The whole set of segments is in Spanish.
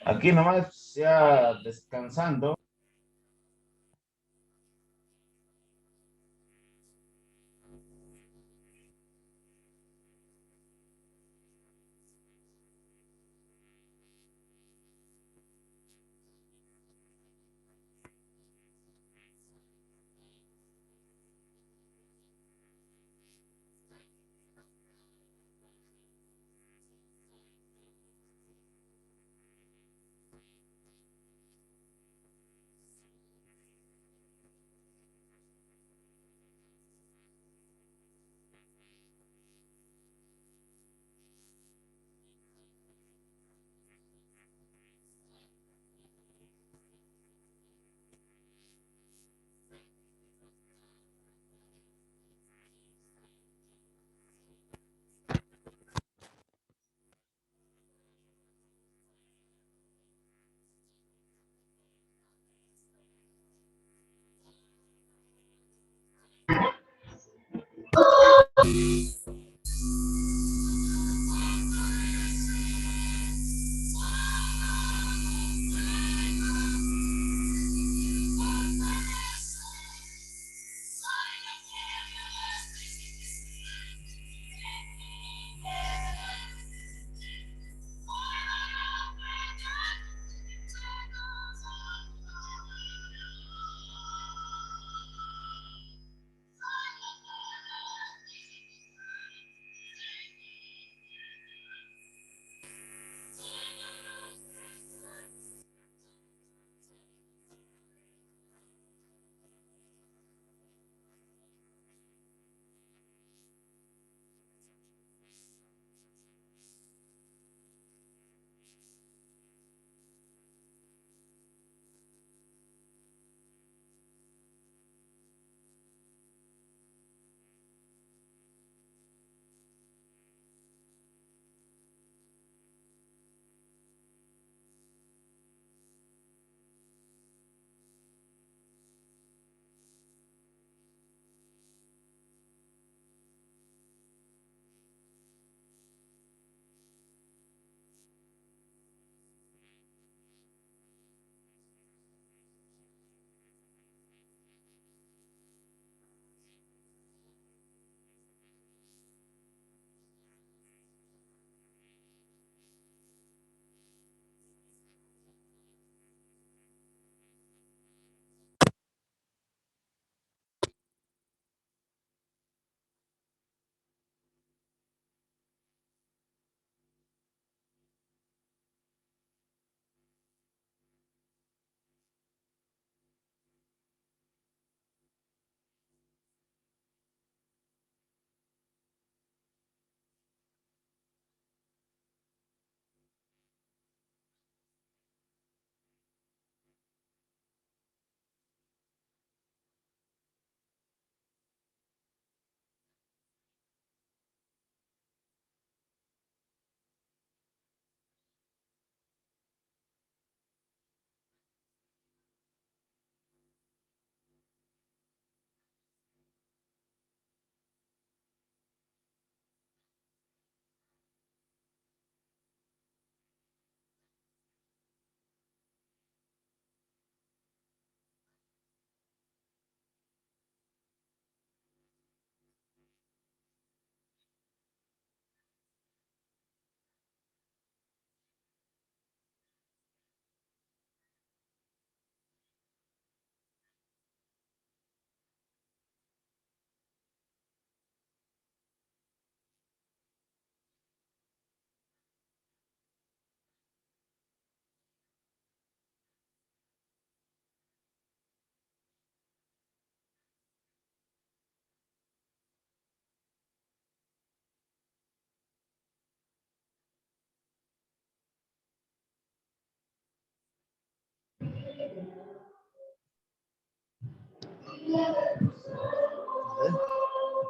Aquí nomás ya descansando.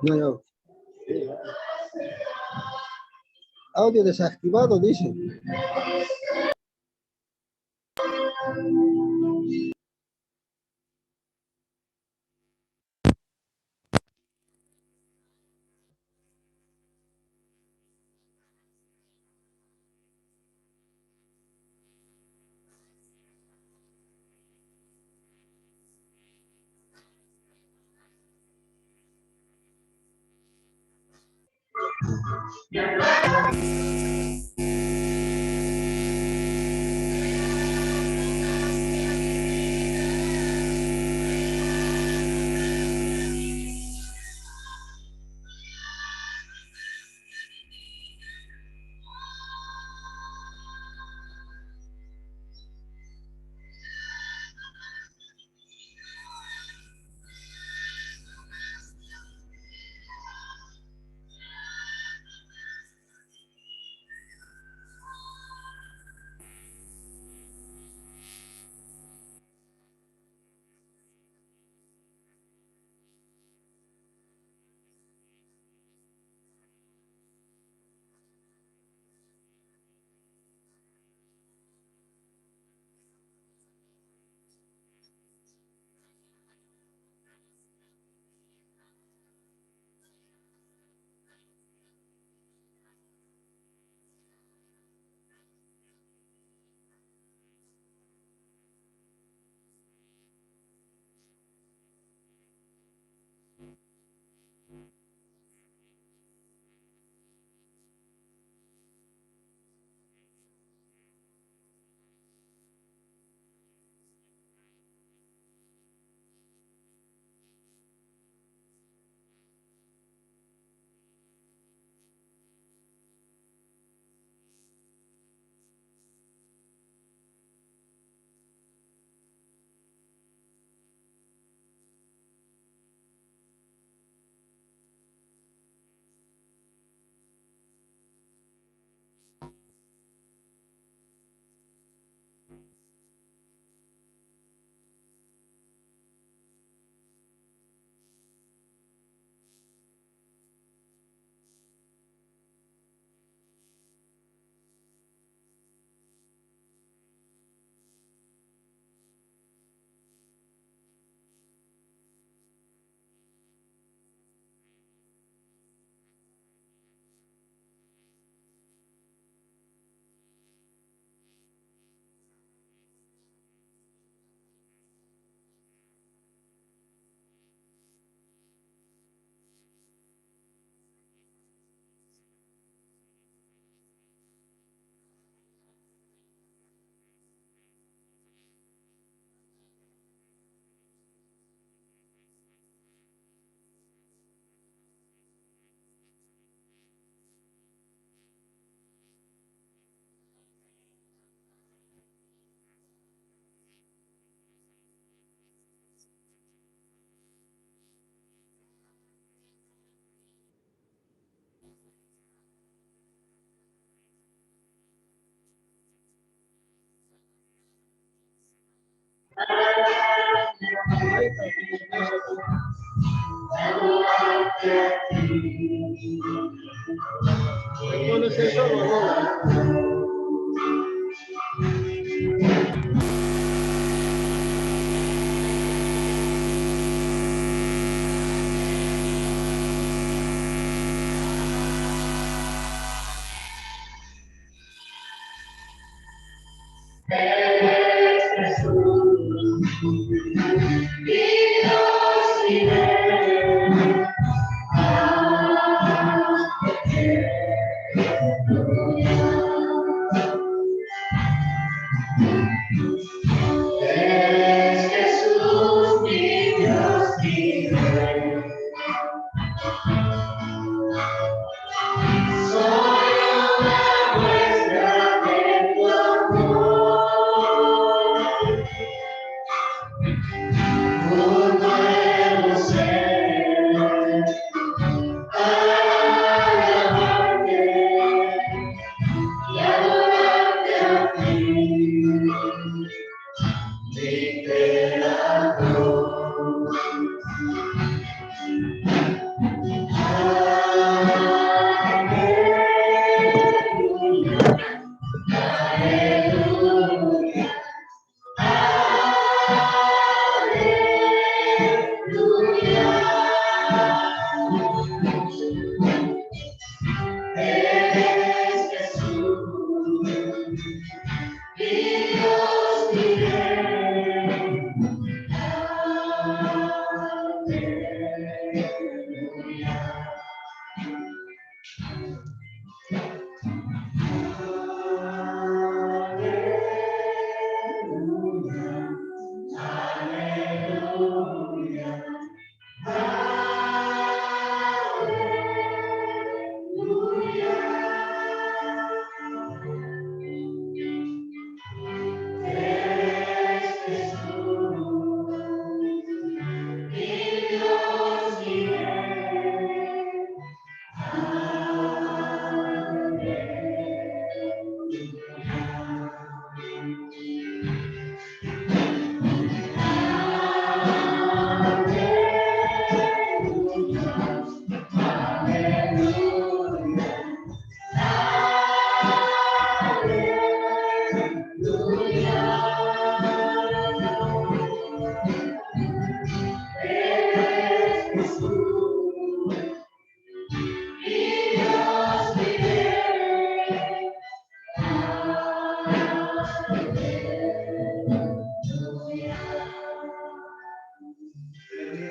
No hay audio. Audio desactivado, dice. ¿Pones eso o no?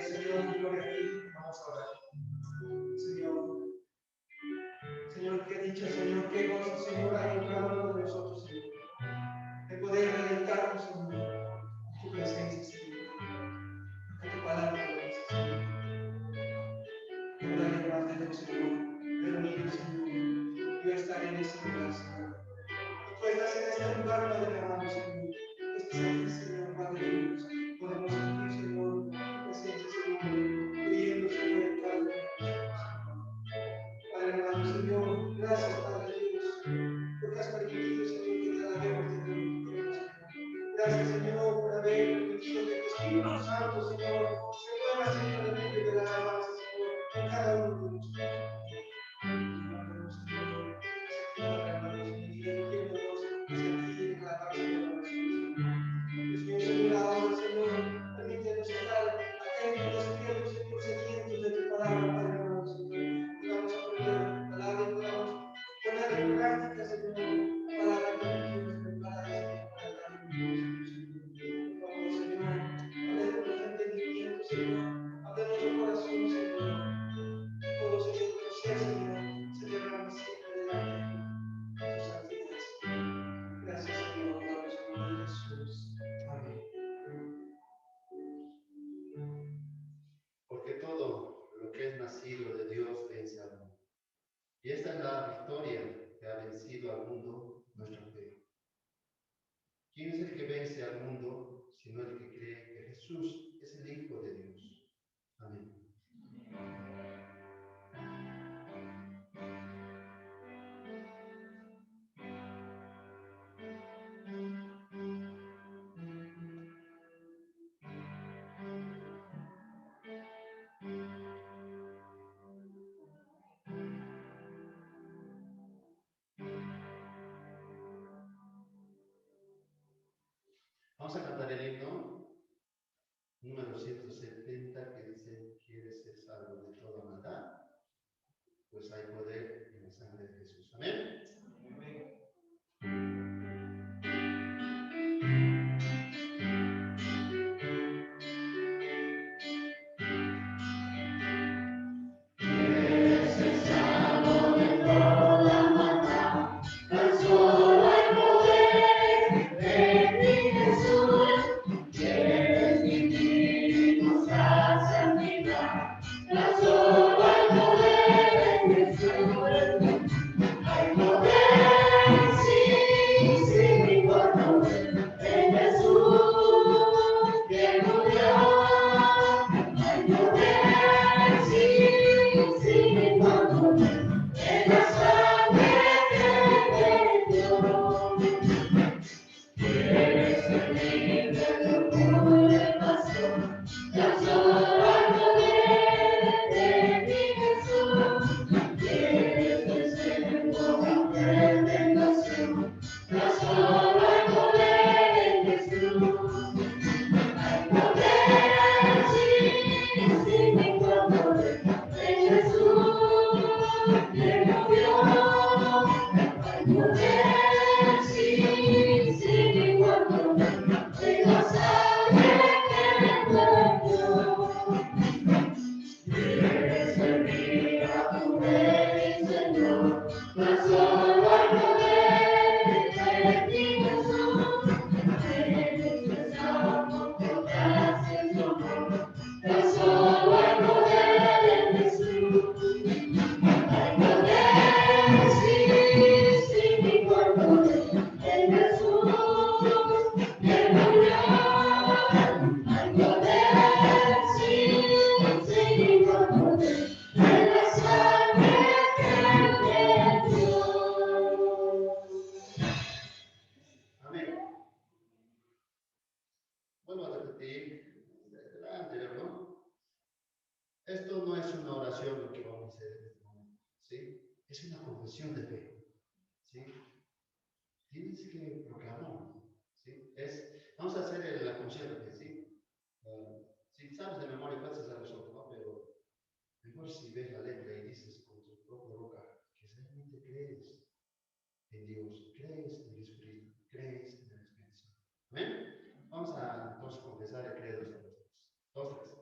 Señor, gloria a ti. Vamos a orar. Señor. Señor, qué dicha, Señor, qué gozo, Señor, hay en cada uno de nosotros, Señor. De poder deleitarnos, Señor, en tu presencia, Señor. En tu palabra, Señor. De poder llevar de Dios, Señor. Reunidos, Señor. Yo estaré en este lugar, Señor. Tú estás en este lugar, Padre amado, Señor. Estás aquí, Señor, Padre Dios. Podemos sentir, Señor, tu presencia, Señor. Fluyendo, Señor, en cada uno de nosotros. Padre amado, Señor, gracias, Padre Dios, porque has permitido, Señor, que te alabemos de nuevo, Señor. Gracias, Señor, por haber permitido que tu Espíritu Santo, Señor, se mueva, Señor, en medio de la alabanza, Señor, en cada uno de nosotros. Señor, Padre amado, Señor, yéndonos hacia ti en alabanza y oración, Señor, ahora, Señor, permítenos estar atentos, despiertos, Señor, sedientos de tu palabra, Padre amado, Señor. Podamos aprender de tu palabra y podamos poner en práctica, Señor, palabra que tú tienes preparada, Señor, para cada uno de nosotros, Señor. Por favor, Señor, hablemos de entendimiento, Señor, hablemos de corazón, Señor. Todo, Señor, tu ser, Señor, se derrama siempre delante de tu santidad, Señor. Gracias, Señor, por el nombre de Jesús. Amén. Porque todo lo que es nacido de Dios vence al mundo. Y esta es la victoria que ha vencido al mundo, nuestra fe. ¿Quién es el que vence al mundo, sino el que cree que Jesús es el Hijo de Dios? Amén. Vamos a cantar el himno número 170 que dice: ¿Quieres ser salvo de toda maldad? Pues hay poder en la sangre de Jesús. Amén. Amén. Vuelvo a repetir la anterior, ¿no? Esto no es una oración lo que vamos a hacer en este momento, ¿sí? Es una confesión de fe, ¿sí? Tienes que proclamar, ¿sí? Vamos a hacer la confesión de fe, ¿sí? Si sabes de memoria, puedes hacerlo solo, ¿no? Pero mejor si ves la letra y dices con tu propia boca que realmente crees en Dios, crees en el Espíritu, crees en el Espíritu Santo. ¿Amén? Vamos a entonces confesar el credo de los dos. Dos, tres.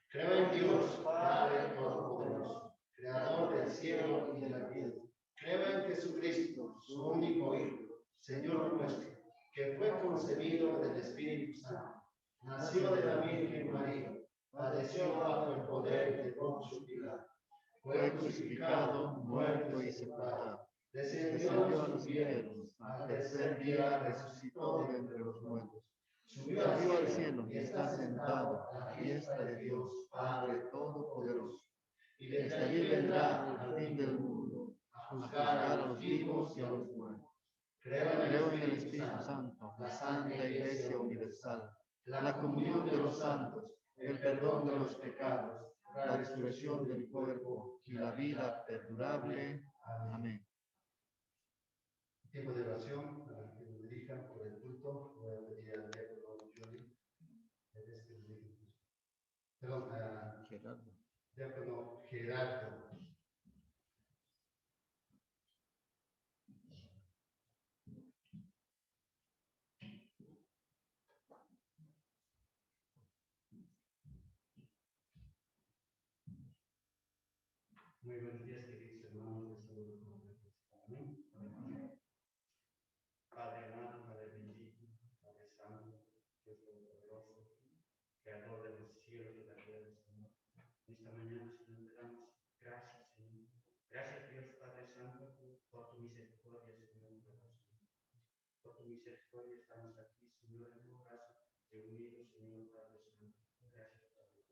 Creo en Dios, Padre Todopoderoso, Creador del cielo y de la tierra. Creo en Jesucristo, su único Hijo, Señor nuestro, que fue concebido del Espíritu Santo, nació de la Virgen María, padeció bajo el poder de Poncio Pilato, fue crucificado, muerto y sepultado, descendió a los cielos, al tercer día resucitó de entre los muertos, subió al cielo y está sentado a la diestra de Dios, Padre Todopoderoso, y desde allí vendrá al fin del mundo a juzgar a los vivos y a los muertos. Creo en el Espíritu Santo, la Santa Iglesia Universal, la comunión de los santos, el perdón de los pecados, la resurrección del cuerpo y la vida perdurable. Amén. Tiempo de oración, para que nos dirijan por el culto, voy a pedir al diácono Johnny, perdón, diácono Gerardo. Muy buenos días, queridos hermanos, les saludo con amén. Padre amado, Padre bendito, Padre santo, Dios todopoderoso, Creador de los cielos y de la tierra, Señor. Esta mañana, Señor, te damos gracias, Señor. Gracias, Dios Padre Santo, por tu misericordia, Señor. Por tu misericordia estamos aquí, Señor, en tu casa, reunidos, Señor, Padre Santo. Gracias, Padre.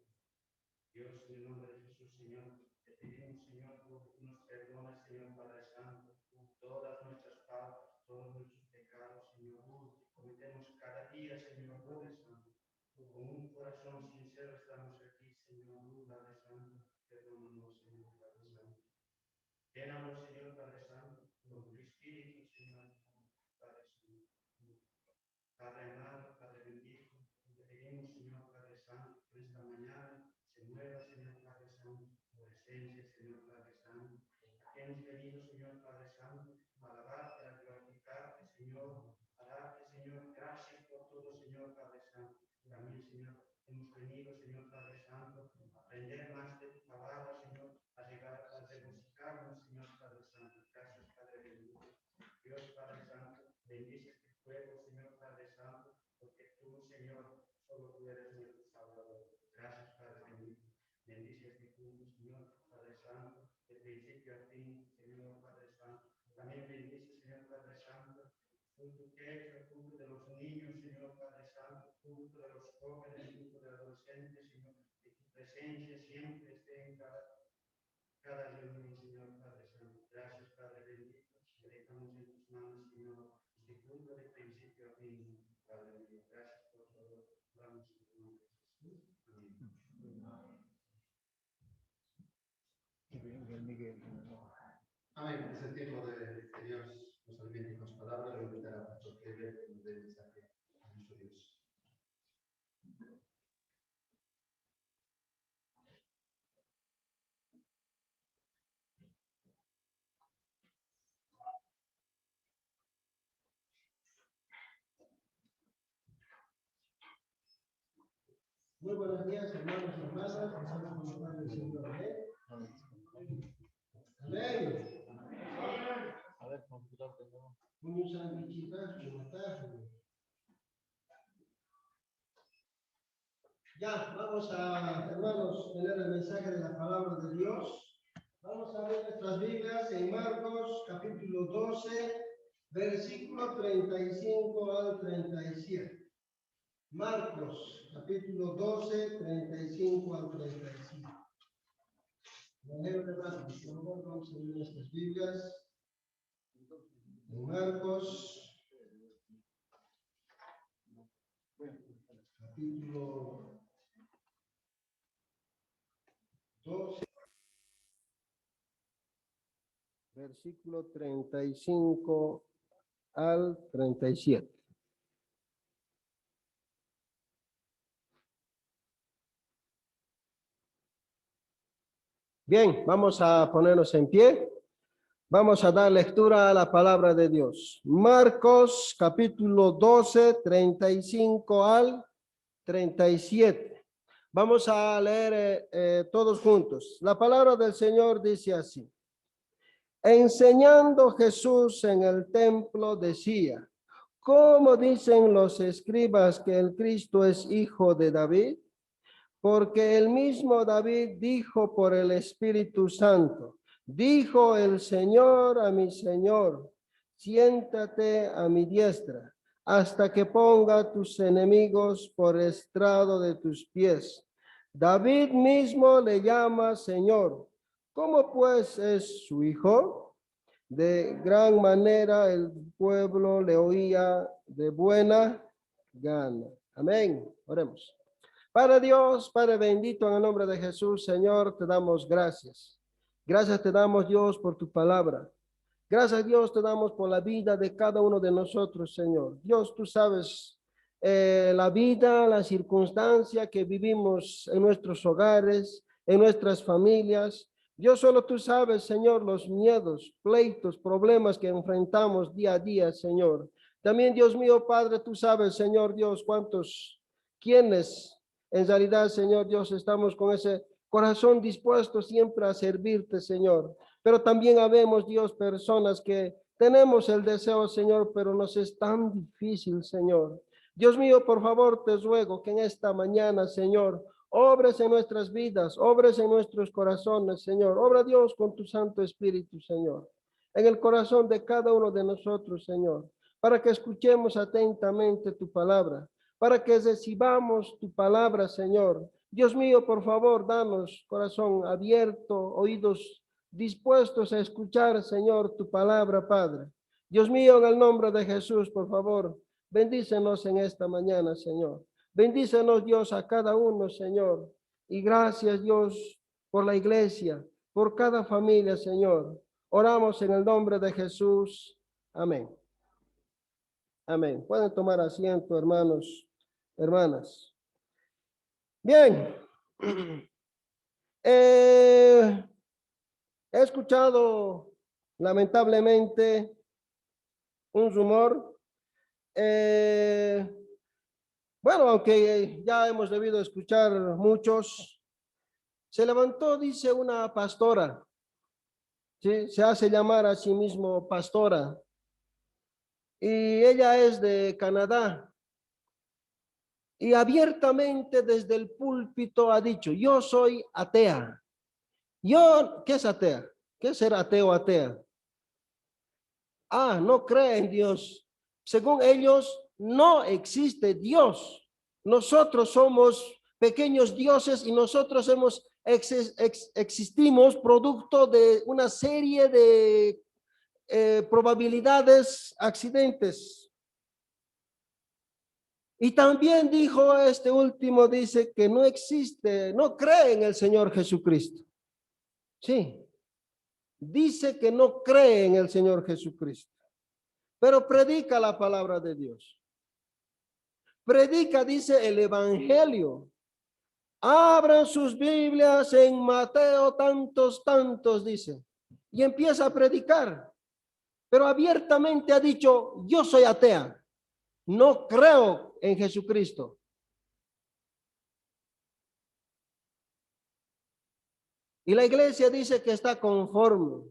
Dios, en el nombre de Jesús, Señor, te pedimos, Señor, que nos perdones, Señor, Padre Santo, todas nuestras faltas, todos nuestros pecados, Señor. Cometemos cada día, Señor, Padre Santo. Con un corazón sincero estamos aquí, Señor, Padre Santo. Perdónanos, Señor, Padre Santo. Llénanos, Señor, Padre Santo, con tu Espíritu, Señor, Padre Santo. Padre amado, Padre bendito, te pedimos, Señor, Padre Santo, que esta mañana se mueva, Señor, Padre Santo, tu presencia, Señor, Padre Santo. Aquí hemos venido, Señor, Padre Santo, a alabarte, a glorificarte, Señor, a darte, Señor, gracias por todo, Señor, Padre Santo. También, Señor, hemos venido, Señor, Padre Santo, a aprender más de tu palabra, Señor, a llegar a regocijarnos, Señor, Padre Santo. Gracias, Padre bendito. Dios, Padre Santo, bendice este pueblo, Señor, Padre Santo, porque tú, Señor, solo tú eres nuestro Salvador. Gracias, Padre bendito. Bendice este culto, Señor, Padre Santo, de principio a fin, Señor, Padre Santo. También bendice, Señor, Padre Santo, culto que es el culto de los niños, Señor, Padre Santo, culto de los jóvenes, culto de los adolescentes, Señor, que tu presencia siempre esté en cada reunión, Señor, Padre Santo. Gracias, Padre bendito. Te dejamos en tus manos, Señor, este culto de principio a fin, Padre mío. Gracias por todo. Vamos en tu nombre, Jesús. Amén. Amén. Es el tiempo de que Dios nos alimente con su palabra. Le voy a invitar a Pastor Kevin que nos dé el mensaje a nuestro Dios. Muy buenos días, hermanos y hermanas. Empezamos con el Padre del Señor. Amén. A ver, computador de nuevo. Un sándwichito, ¿cómo estás? Ya, vamos a, hermanos, tener el mensaje de la palabra de Dios. Vamos a ver nuestras Biblias en Marcos, capítulo 12, versículo 35 al 37. Marcos, capítulo 12, 35 al 35. Evangelio de Marcos, por favor, vamos a ver nuestras Biblias. En Marcos, capítulo 12, versículo 35 al 37. Bien, vamos a ponernos en pie. Vamos a dar lectura a la palabra de Dios. Marcos, capítulo 12, 35 al 37. Vamos a leer todos juntos. La palabra del Señor dice así. Enseñando Jesús en el templo decía, ¿cómo dicen los escribas que el Cristo es hijo de David? Porque el mismo David dijo por el Espíritu Santo, dijo el Señor a mi Señor, siéntate a mi diestra, hasta que ponga tus enemigos por estrado de tus pies. David mismo le llama Señor. ¿Cómo pues es su hijo? De gran manera el pueblo le oía de buena gana. Amén. Oremos. Padre Dios, Padre bendito, en el nombre de Jesús, Señor, te damos gracias. Gracias te damos, Dios, por tu palabra. Gracias, Dios, te damos por la vida de cada uno de nosotros, Señor. Dios, tú sabes la vida, la circunstancia que vivimos en nuestros hogares, en nuestras familias. Dios, solo tú sabes, Señor, los miedos, pleitos, problemas que enfrentamos día a día, Señor. También, Dios mío, Padre, tú sabes, Señor Dios, quienes en realidad, Señor Dios, estamos con ese corazón dispuesto siempre a servirte, Señor. Pero también habemos, Dios, personas que tenemos el deseo, Señor, pero nos es tan difícil, Señor. Dios mío, por favor, te ruego que en esta mañana, Señor, obres en nuestras vidas, obres en nuestros corazones, Señor. Obra, Dios, con tu Santo Espíritu, Señor, en el corazón de cada uno de nosotros, Señor, para que escuchemos atentamente tu palabra, para que recibamos tu palabra, Señor. Dios mío, por favor, danos corazón abierto, oídos dispuestos a escuchar, Señor, tu palabra, Padre. Dios mío, en el nombre de Jesús, por favor, bendícenos en esta mañana, Señor. Bendícenos, Dios, a cada uno, Señor. Y gracias, Dios, por la iglesia, por cada familia, Señor. Oramos en el nombre de Jesús. Amén. Amén. Pueden tomar asiento, hermanos, hermanas. Bien. He escuchado, lamentablemente, un rumor. Bueno, aunque ya hemos debido escuchar muchos, se levantó, dice, una pastora, ¿sí? Se hace llamar a sí mismo pastora, y ella es de Canadá, y abiertamente desde el púlpito ha dicho, yo soy atea. ¿Qué es atea? ¿Qué es ser ateo, atea? No cree en Dios. Según ellos, no existe Dios. Nosotros somos pequeños dioses y nosotros existimos producto de una serie de probabilidades, accidentes. Y también dijo este último, dice que no existe, no cree en el Señor Jesucristo. Sí, dice que no cree en el Señor Jesucristo, pero predica la palabra de Dios. Predica, dice, el evangelio. Abran sus Biblias en Mateo tantos, dice, y empieza a predicar, pero abiertamente ha dicho, yo soy atea, no creo en Jesucristo. Y la iglesia dice que está conforme.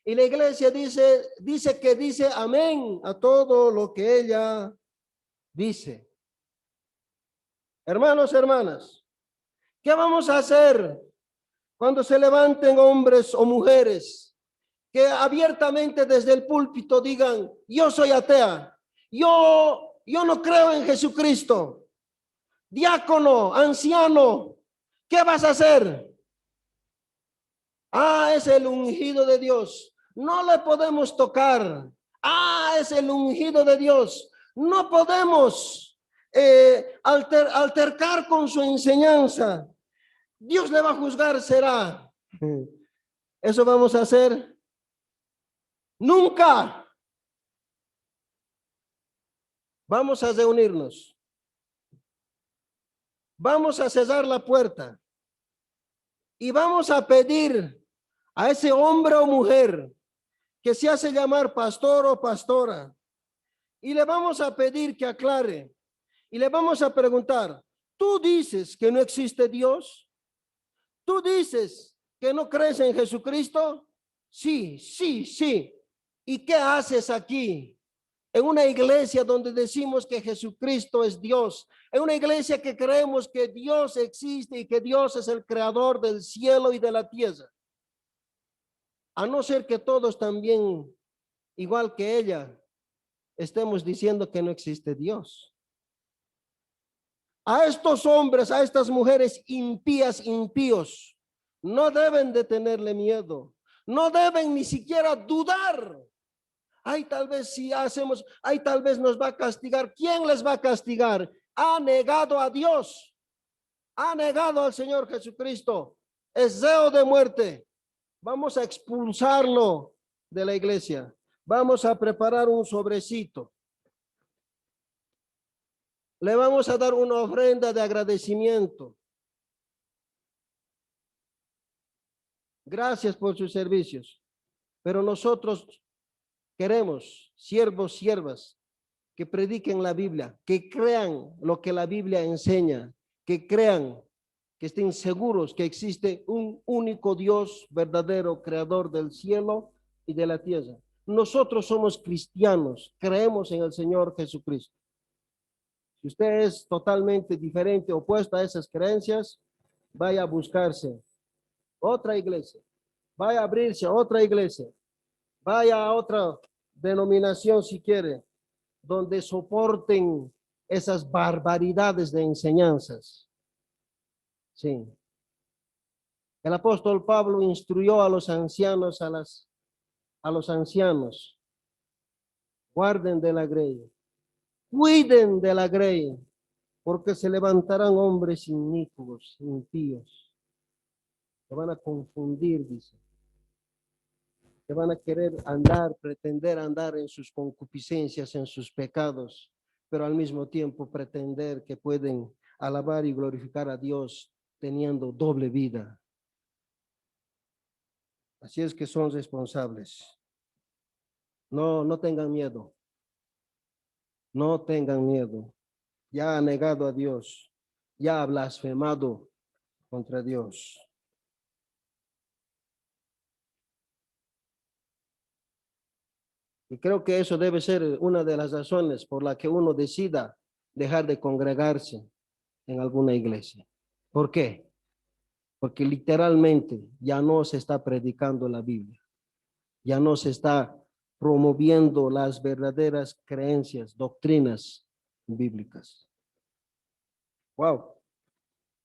Y la iglesia dice amén a todo lo que ella dice. Hermanos, hermanas, ¿qué vamos a hacer cuando se levanten hombres o mujeres que abiertamente desde el púlpito digan, yo soy atea, yo no creo en Jesucristo? Diácono, anciano, ¿qué vas a hacer? Es el ungido de Dios, no le podemos tocar. Es el ungido de Dios, no podemos altercar con su enseñanza. Dios le va a juzgar, será. ¿Eso vamos a hacer? Nunca. Vamos a reunirnos. Vamos a cerrar la puerta. Y vamos a pedir a ese hombre o mujer que se hace llamar pastor o pastora. Y le vamos a pedir que aclare. Y le vamos a preguntar, ¿Tú dices que no existe Dios? ¿Tú dices que no crees en Jesucristo? Sí, sí, sí. ¿Y qué haces aquí? En una iglesia donde decimos que Jesucristo es Dios, en una iglesia que creemos que Dios existe y que Dios es el creador del cielo y de la tierra. A no ser que todos también, igual que ella, estemos diciendo que no existe Dios. A estos hombres, a estas mujeres impías, impíos, no deben de tenerle miedo, no deben ni siquiera dudar. Ay, tal vez si hacemos, ay, tal vez nos va a castigar. ¿Quién les va a castigar? Ha negado a Dios, ha negado al Señor Jesucristo. Es deseo de muerte. Vamos a expulsarlo de la iglesia. Vamos a preparar un sobrecito. Le vamos a dar una ofrenda de agradecimiento. Gracias por sus servicios. Pero nosotros queremos siervos, siervas que prediquen la Biblia, que crean lo que la Biblia enseña, que crean, que estén seguros que existe un único Dios verdadero, creador del cielo y de la tierra. Nosotros somos cristianos, creemos en el Señor Jesucristo. Si usted es totalmente diferente, opuesto a esas creencias, vaya a buscarse otra iglesia, vaya a abrirse a otra iglesia, vaya a otra denominación si quiere, donde soporten esas barbaridades de enseñanzas. Sí. El apóstol Pablo instruyó a los ancianos, a los ancianos, guarden de la grey, cuiden de la grey, porque se levantarán hombres inicuos, impíos, se van a confundir, dice. Que van a querer andar, pretender andar en sus concupiscencias, en sus pecados, pero al mismo tiempo pretender que pueden alabar y glorificar a Dios teniendo doble vida. Así es que son responsables. No tengan miedo. No tengan miedo. Ya ha negado a Dios. Ya ha blasfemado contra Dios. Y creo que eso debe ser una de las razones por la que uno decida dejar de congregarse en alguna iglesia. ¿Por qué? Porque literalmente ya no se está predicando la Biblia. Ya no se está promoviendo las verdaderas creencias, doctrinas bíblicas. Wow.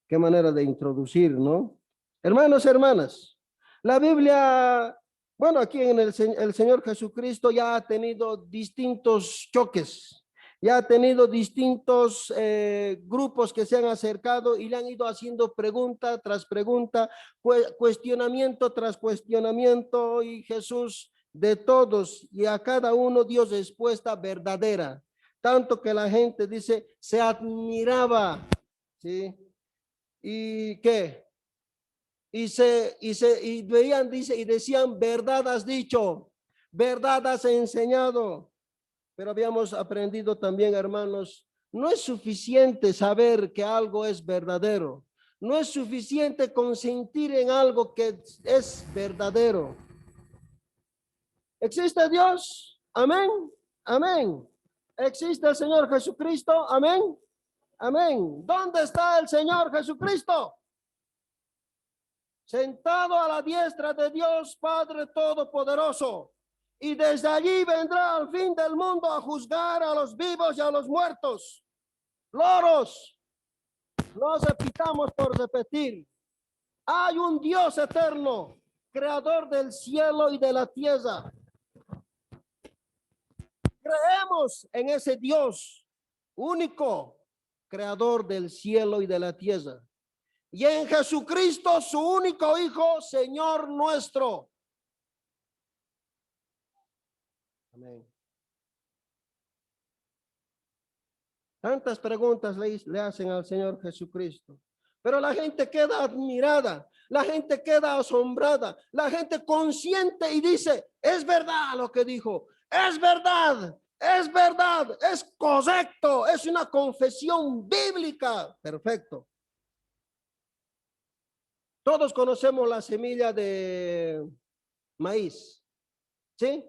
Qué manera de introducir, ¿no? Hermanos, hermanas, la Biblia, bueno, aquí en el Señor Jesucristo ya ha tenido distintos choques, ya ha tenido distintos grupos que se han acercado y le han ido haciendo pregunta tras pregunta, cuestionamiento tras cuestionamiento, y Jesús de todos y a cada uno dio respuesta verdadera, tanto que la gente dice, se admiraba, ¿sí? ¿Y qué? Y veían, dice, y decían, verdad has dicho, verdad has enseñado. Pero habíamos aprendido también, hermanos, no es suficiente saber que algo es verdadero. No es suficiente consentir en algo que es verdadero. ¿Existe Dios? Amén. Amén. ¿Existe el Señor Jesucristo? Amén. Amén. ¿Dónde está el Señor Jesucristo? Sentado a la diestra de Dios Padre Todopoderoso, y desde allí vendrá al fin del mundo a juzgar a los vivos y a los muertos. Loros, no repitamos por repetir. Hay un Dios eterno, creador del cielo y de la tierra. Creemos en ese Dios único, creador del cielo y de la tierra. Y en Jesucristo, su único Hijo, Señor nuestro. Amén. Tantas preguntas le hacen al Señor Jesucristo, pero la gente queda admirada, la gente queda asombrada, la gente consciente y dice, es verdad lo que dijo, es verdad, Es verdad, es correcto, es una confesión bíblica. Perfecto. Todos conocemos la semilla de maíz, ¿sí?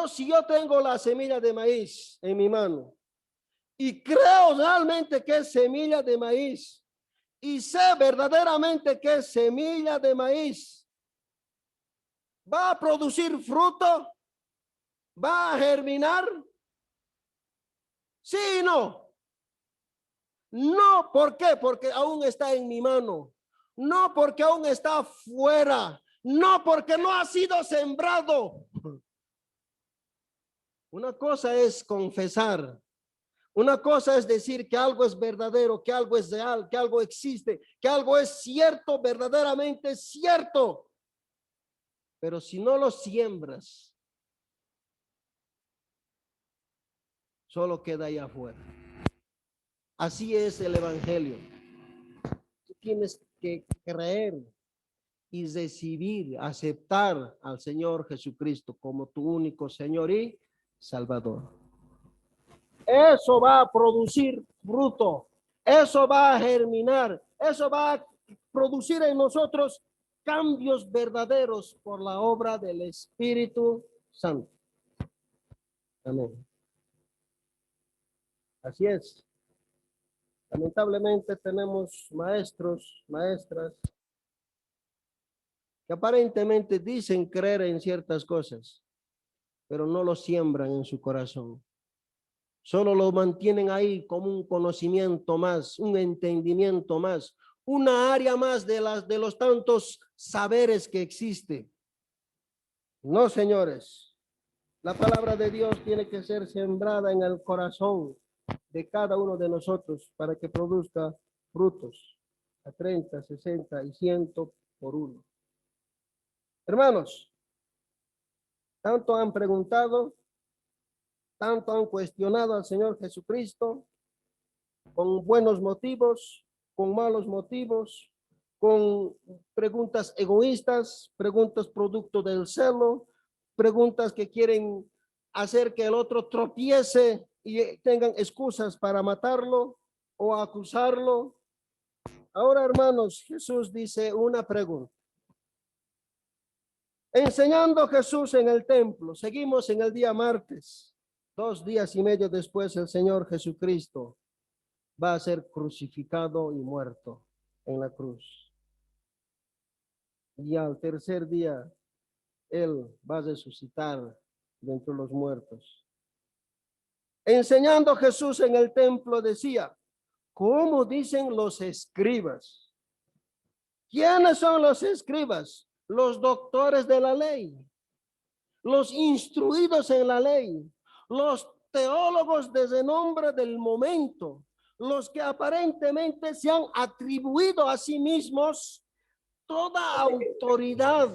Si yo tengo la semilla de maíz en mi mano y creo realmente que es semilla de maíz y sé verdaderamente que es semilla de maíz, ¿va a producir fruto? ¿Va a germinar? Sí y no. No, ¿por qué? Porque aún está en mi mano. No porque aún está fuera. No porque no ha sido sembrado. Una cosa es confesar. Una cosa es decir que algo es verdadero, que algo es real, que algo existe, que algo es cierto, verdaderamente cierto. Pero si no lo siembras, solo queda ahí afuera. Así es el evangelio. Tú tienes que creer y recibir, aceptar al Señor Jesucristo como tu único Señor y Salvador. Eso va a producir fruto, eso va a germinar, eso va a producir en nosotros cambios verdaderos por la obra del Espíritu Santo. Amén. Así es. Lamentablemente tenemos maestros, maestras que aparentemente dicen creer en ciertas cosas, pero no lo siembran en su corazón. Solo lo mantienen ahí como un conocimiento más, un entendimiento más, una área más de los tantos saberes que existe. No, señores. La palabra de Dios tiene que ser sembrada en el corazón de cada uno de nosotros para que produzca frutos a 30, 60 y 100 por uno. Hermanos, tanto han preguntado, tanto han cuestionado al Señor Jesucristo, con buenos motivos, con malos motivos, con preguntas egoístas, preguntas producto del celo, preguntas que quieren hacer que el otro tropiece y tengan excusas para matarlo o acusarlo. Ahora, hermanos, Jesús dice una pregunta. Enseñando Jesús en el templo, seguimos en el día martes, 2 días y medio después, el Señor Jesucristo va a ser crucificado y muerto en la cruz. Y al tercer día, Él va a resucitar de entre los muertos. Enseñando Jesús en el templo decía, ¿cómo dicen los escribas? ¿Quiénes son los escribas? Los doctores de la ley, los instruidos en la ley, los teólogos de renombre del momento, los que aparentemente se han atribuido a sí mismos toda autoridad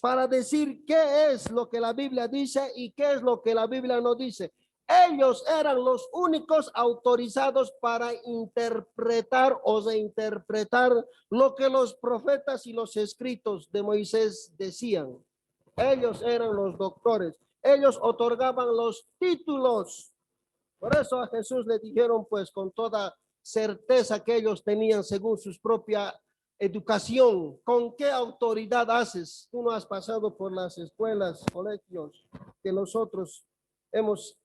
para decir qué es lo que la Biblia dice y qué es lo que la Biblia no dice. Ellos eran los únicos autorizados para interpretar o reinterpretar lo que los profetas y los escritos de Moisés decían. Ellos eran los doctores. Ellos otorgaban los títulos. Por eso a Jesús le dijeron, pues, con toda certeza que ellos tenían según su propia educación, ¿con qué autoridad haces? Tú no has pasado por las escuelas, colegios que nosotros hemos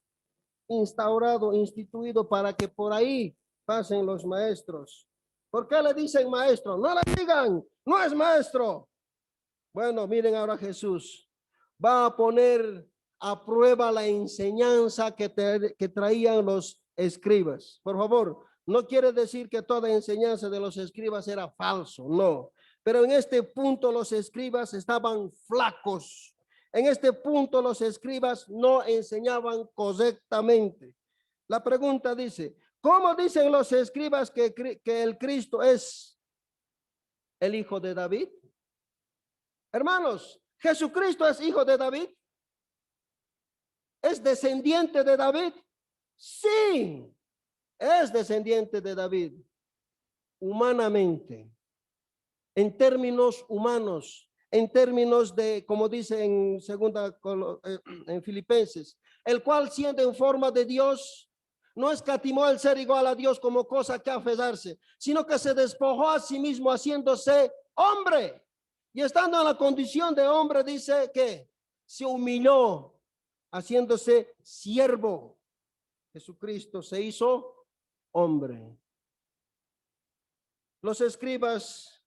instaurado, instituido para que por ahí pasen los maestros. ¿Por qué le dicen maestro? No le digan, no es maestro. Bueno, miren ahora Jesús va a poner a prueba la enseñanza que traían los escribas. Por favor, no quiere decir que toda enseñanza de los escribas era falso, no. Pero en este punto los escribas estaban flacos. En este punto los escribas no enseñaban correctamente. La pregunta dice, ¿cómo dicen los escribas que el Cristo es el hijo de David? Hermanos, ¿Jesucristo es hijo de David? ¿Es descendiente de David? Sí, es descendiente de David. Humanamente, en términos humanos, en términos de, como dice en Filipenses, el cual siendo en forma de Dios, no escatimó el ser igual a Dios como cosa que aferrarse, sino que se despojó a sí mismo haciéndose hombre. Y estando en la condición de hombre, dice que se humilló haciéndose siervo. Jesucristo se hizo hombre. Los escribas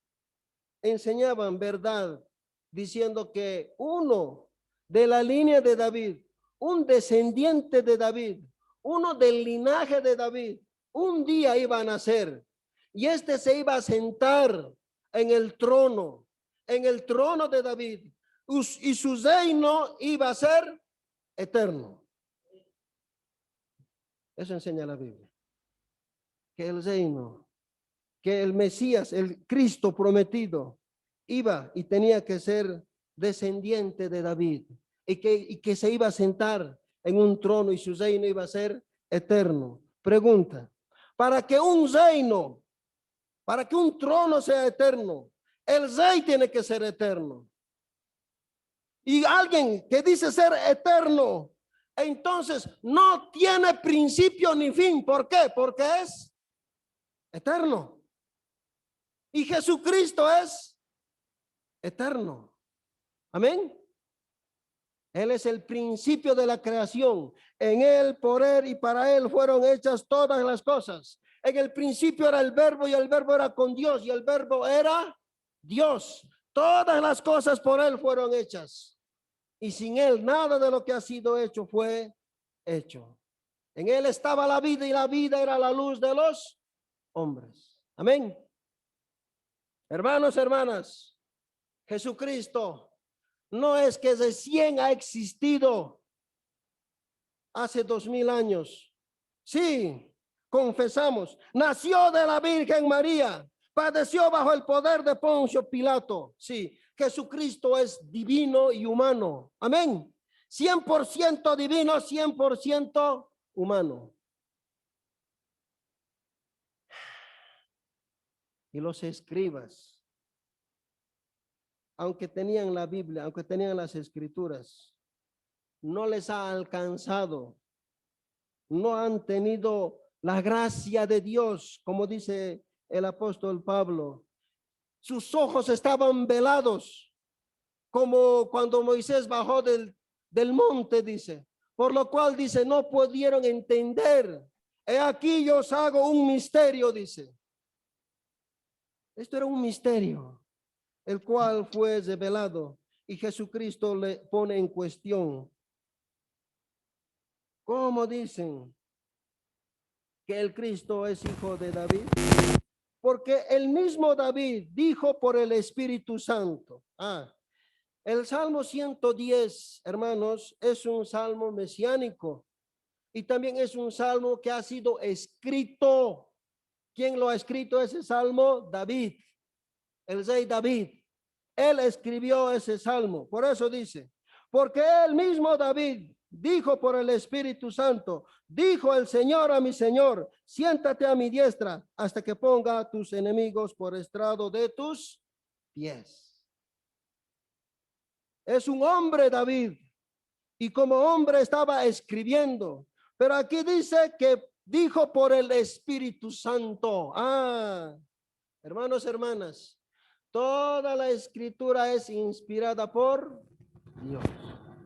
enseñaban verdad, diciendo que uno de la línea de David, un descendiente de David, uno del linaje de David, un día iba a nacer y este se iba a sentar en el trono de David, y su reino iba a ser eterno. Eso enseña la Biblia, que el reino, que el Mesías, el Cristo prometido, iba y tenía que ser descendiente de David, y que se iba a sentar en un trono y su reino iba a ser eterno. Pregunta: para que un reino, para que un trono sea eterno, el rey tiene que ser eterno. Y alguien que dice ser eterno, entonces no tiene principio ni fin. ¿Por qué? Porque es eterno. Y Jesucristo es eterno. Amén. Él es el principio de la creación. En él, por él y para él fueron hechas todas las cosas. En el principio era el verbo y el verbo era con Dios y el verbo era Dios. Todas las cosas por él fueron hechas. Y sin él nada de lo que ha sido hecho fue hecho. En él estaba la vida y la vida era la luz de los hombres. Amén. Hermanos, hermanas, Jesucristo no es que recién ha existido hace 2000 años. Sí, confesamos, nació de la Virgen María, padeció bajo el poder de Poncio Pilato. Sí, Jesucristo es divino y humano. Amén. 100% divino, 100% humano. Y los escribas, aunque tenían la Biblia, aunque tenían las escrituras, no les ha alcanzado, no han tenido la gracia de Dios, como dice el apóstol Pablo. Sus ojos estaban velados, como cuando Moisés bajó del monte, dice, por lo cual dice, no pudieron entender. He aquí yo os hago un misterio, dice. Esto era un misterio, el cual fue revelado, y Jesucristo le pone en cuestión. ¿Cómo dicen que el Cristo es hijo de David? Porque el mismo David dijo por el Espíritu Santo. El Salmo 110, hermanos, es un salmo mesiánico y también es un salmo que ha sido escrito. ¿Quién lo ha escrito ese salmo? David, el rey David. Él escribió ese salmo. Por eso dice, porque el mismo David dijo por el Espíritu Santo, dijo el Señor a mi Señor, siéntate a mi diestra hasta que ponga a tus enemigos por estrado de tus pies. Es un hombre David, y como hombre estaba escribiendo, pero aquí dice que dijo por el Espíritu Santo. Hermanos, hermanas, toda la escritura es inspirada por Dios,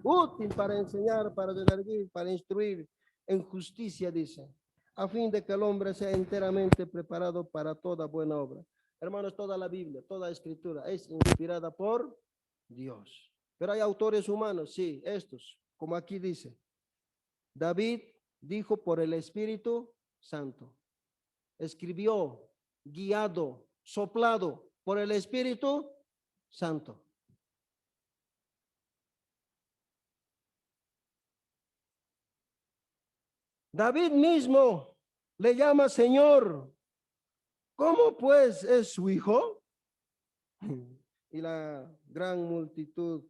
útil para enseñar, para redarguir, para instruir en justicia, dice, a fin de que el hombre sea enteramente preparado para toda buena obra. Hermanos, toda la Biblia, toda escritura es inspirada por Dios. Pero hay autores humanos, sí, estos, como aquí dice, David dijo por el Espíritu Santo, escribió, guiado, soplado por el Espíritu Santo. David mismo le llama Señor. ¿Cómo pues es su hijo? Y la gran multitud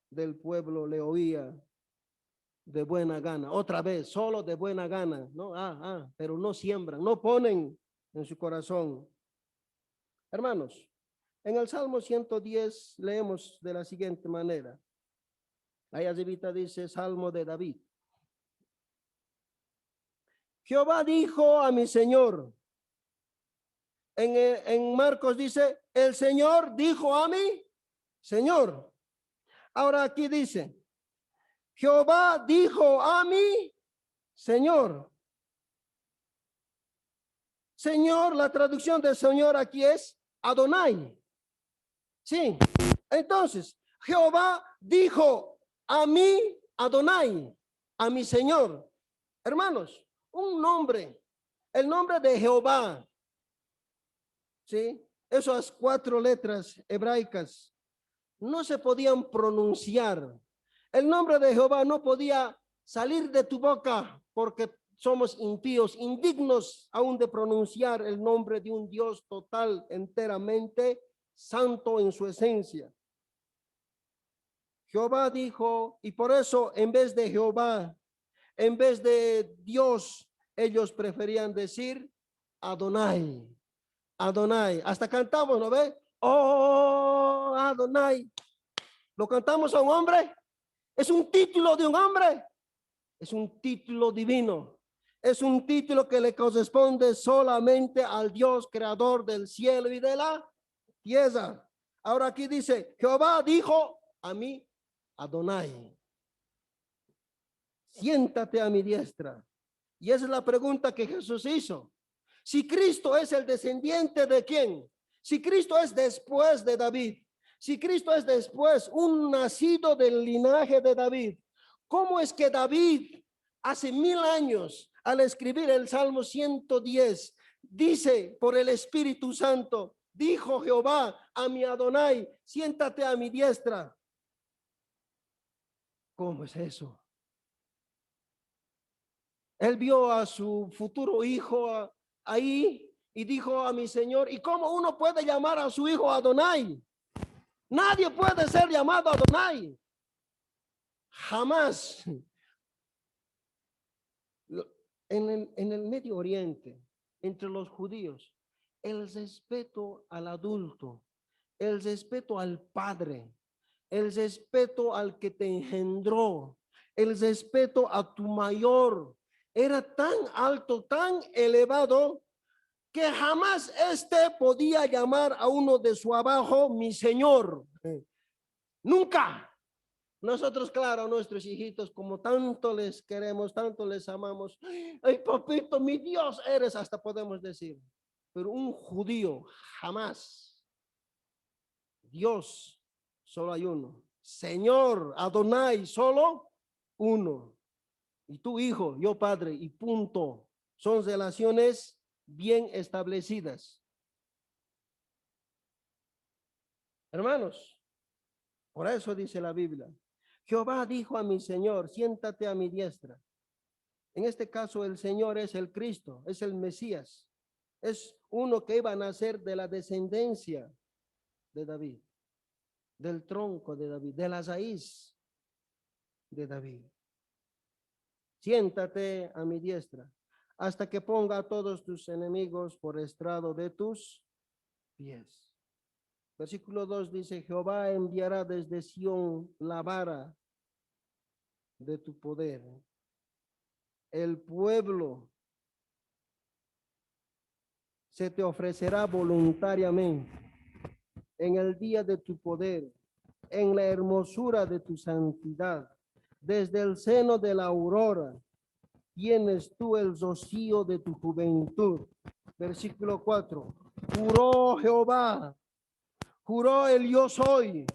del pueblo le oía de buena gana. Otra vez, solo de buena gana, ¿no? Pero no siembran, no ponen en su corazón. Hermanos, en el Salmo 110 leemos de la siguiente manera. Ahí arribita dice Salmo de David. Jehová dijo a mi Señor. En Marcos dice, el Señor dijo a mi Señor. Ahora aquí dice, Jehová dijo a mi Señor. Señor, la traducción de Señor aquí es Adonai. Sí, entonces, Jehová dijo a mí, Adonai, a mi Señor. Hermanos, un nombre, el nombre de Jehová, ¿sí? Esas 4 letras hebraicas no se podían pronunciar. El nombre de Jehová no podía salir de tu boca porque somos impíos, indignos aún de pronunciar el nombre de un Dios total, enteramente santo en su esencia. Jehová dijo, y por eso en vez de Jehová, en vez de Dios, ellos preferían decir Adonai. Adonai. Hasta cantamos, ¿no ve? Oh, Adonai. ¿Lo cantamos a un hombre? ¿Es un título de un hombre? Es un título divino. Es un título que le corresponde solamente al Dios creador del cielo y de la tierra. Ahora aquí dice, Jehová dijo a mí, Adonai, siéntate a mi diestra. Y esa es la pregunta que Jesús hizo. Si Cristo es el descendiente de quién, si Cristo es después de David, si Cristo es después un nacido del linaje de David, ¿cómo es que David hace 1000 años al escribir el Salmo 110 dice por el Espíritu Santo, dijo Jehová a mi Adonai, siéntate a mi diestra? ¿Cómo es eso? Él vio a su futuro hijo ahí y dijo a mi Señor, ¿y cómo uno puede llamar a su hijo Adonai? Nadie puede ser llamado Adonai. Jamás. En el Medio Oriente, entre los judíos, el respeto al adulto, el respeto al padre, el respeto al que te engendró, el respeto a tu mayor, era tan alto, tan elevado, que jamás éste podía llamar a uno de su abajo mi señor. Nunca. Nosotros, claro, a nuestros hijitos, como tanto les queremos, tanto les amamos. Ay, papito, mi Dios eres, hasta podemos decir. Pero un judío, jamás. Dios, solo hay uno. Señor, Adonai, solo uno. Y tu hijo, yo padre, y punto. Son relaciones bien establecidas. Hermanos, por eso dice la Biblia. Jehová dijo a mi Señor, siéntate a mi diestra. En este caso el Señor es el Cristo, es el Mesías. Es uno que iba a nacer de la descendencia de David, del tronco de David, de la raíz de David. Siéntate a mi diestra, hasta que ponga a todos tus enemigos por estrado de tus pies. Versículo 2 dice, Jehová enviará desde Sión la vara de tu poder. El pueblo se te ofrecerá voluntariamente en el día de tu poder, en la hermosura de tu santidad. Desde el seno de la aurora tienes tú el rocío de tu juventud. Versículo 4. Juró Jehová, juró el yo soy.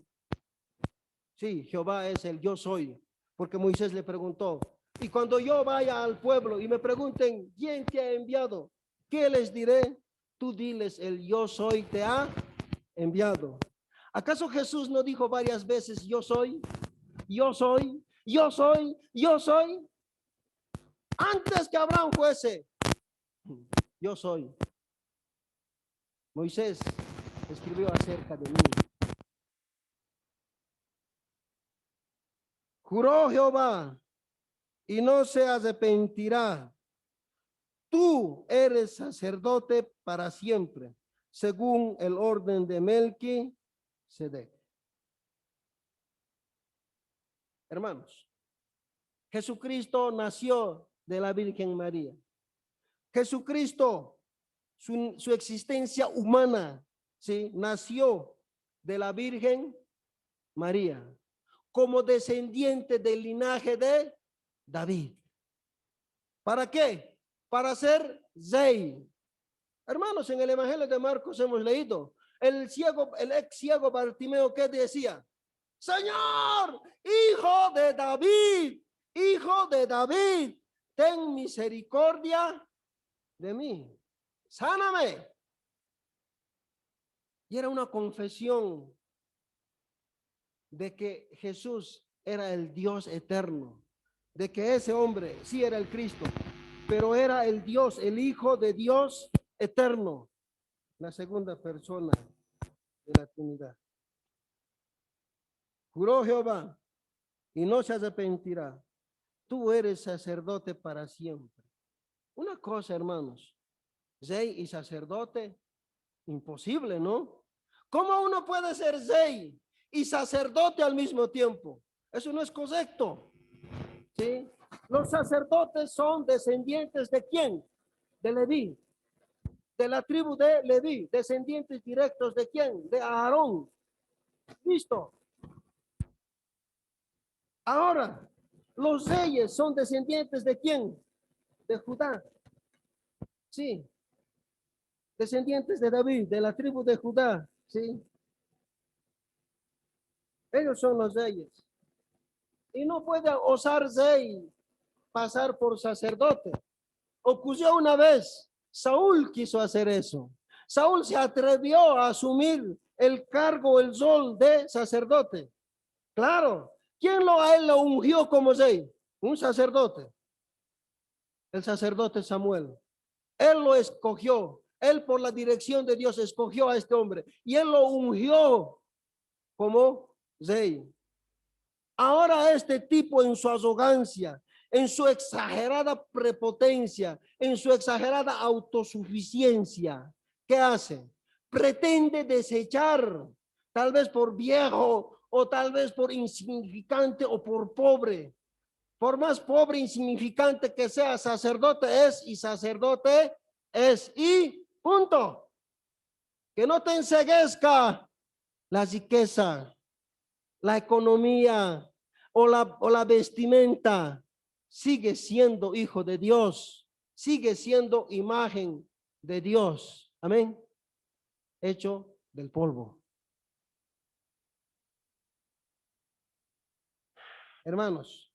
Sí, Jehová es el yo soy, porque Moisés le preguntó, y cuando yo vaya al pueblo y me pregunten, ¿quién te ha enviado? ¿Qué les diré? Tú diles, el yo soy te ha enviado. ¿Acaso Jesús no dijo varias veces, yo soy, yo soy, yo soy, yo soy? Antes que Abraham fuese, yo soy. Moisés escribió acerca de mí. Juró Jehová y no se arrepentirá. Tú eres sacerdote para siempre, según el orden de Melquisedec. Hermanos, Jesucristo nació de la Virgen María. Jesucristo, su existencia humana, ¿sí? Nació de la Virgen María como descendiente del linaje de David. ¿Para qué? Para ser rey. Hermanos, en el Evangelio de Marcos hemos leído, el ex ciego Bartimeo, ¿qué decía? Señor, hijo de David, ten misericordia de mí, sáname. Y era una confesión de que Jesús era el Dios eterno, de que ese hombre sí era el Cristo, pero era el Dios, el Hijo de Dios eterno, la segunda persona de la Trinidad. Juró Jehová y no se arrepentirá. Tú eres sacerdote para siempre. Una cosa, hermanos, rey y sacerdote, imposible, ¿no? ¿Cómo uno puede ser rey y sacerdote al mismo tiempo? Eso no es correcto. ¿Sí? Los sacerdotes son descendientes ¿de quién? De Leví, de la tribu de Leví, descendientes directos ¿de quién? De Aarón. Listo. Ahora, los reyes son descendientes ¿de quién? De Judá. Sí. Descendientes de David, de la tribu de Judá. Sí. Ellos son los reyes. Y no puede osar rey pasar por sacerdote. Ocurrió una vez, Saúl quiso hacer eso. Saúl se atrevió a asumir el cargo, el rol de sacerdote. Claro, ¿quién a él lo ungió como rey? Un sacerdote. El sacerdote Samuel. Él lo escogió. Él por la dirección de Dios escogió a este hombre y él lo ungió como rey. Ahora este tipo en su arrogancia, en su exagerada prepotencia, en su exagerada autosuficiencia, ¿qué hace? Pretende desechar, tal vez por viejo o tal vez por insignificante o por pobre. Por más pobre, insignificante que sea, sacerdote es y sacerdote es y punto. Que no te enceguezca la riqueza, la economía o la vestimenta. Sigue siendo hijo de Dios, sigue siendo imagen de Dios. Amén. Hecho del polvo. Hermanos,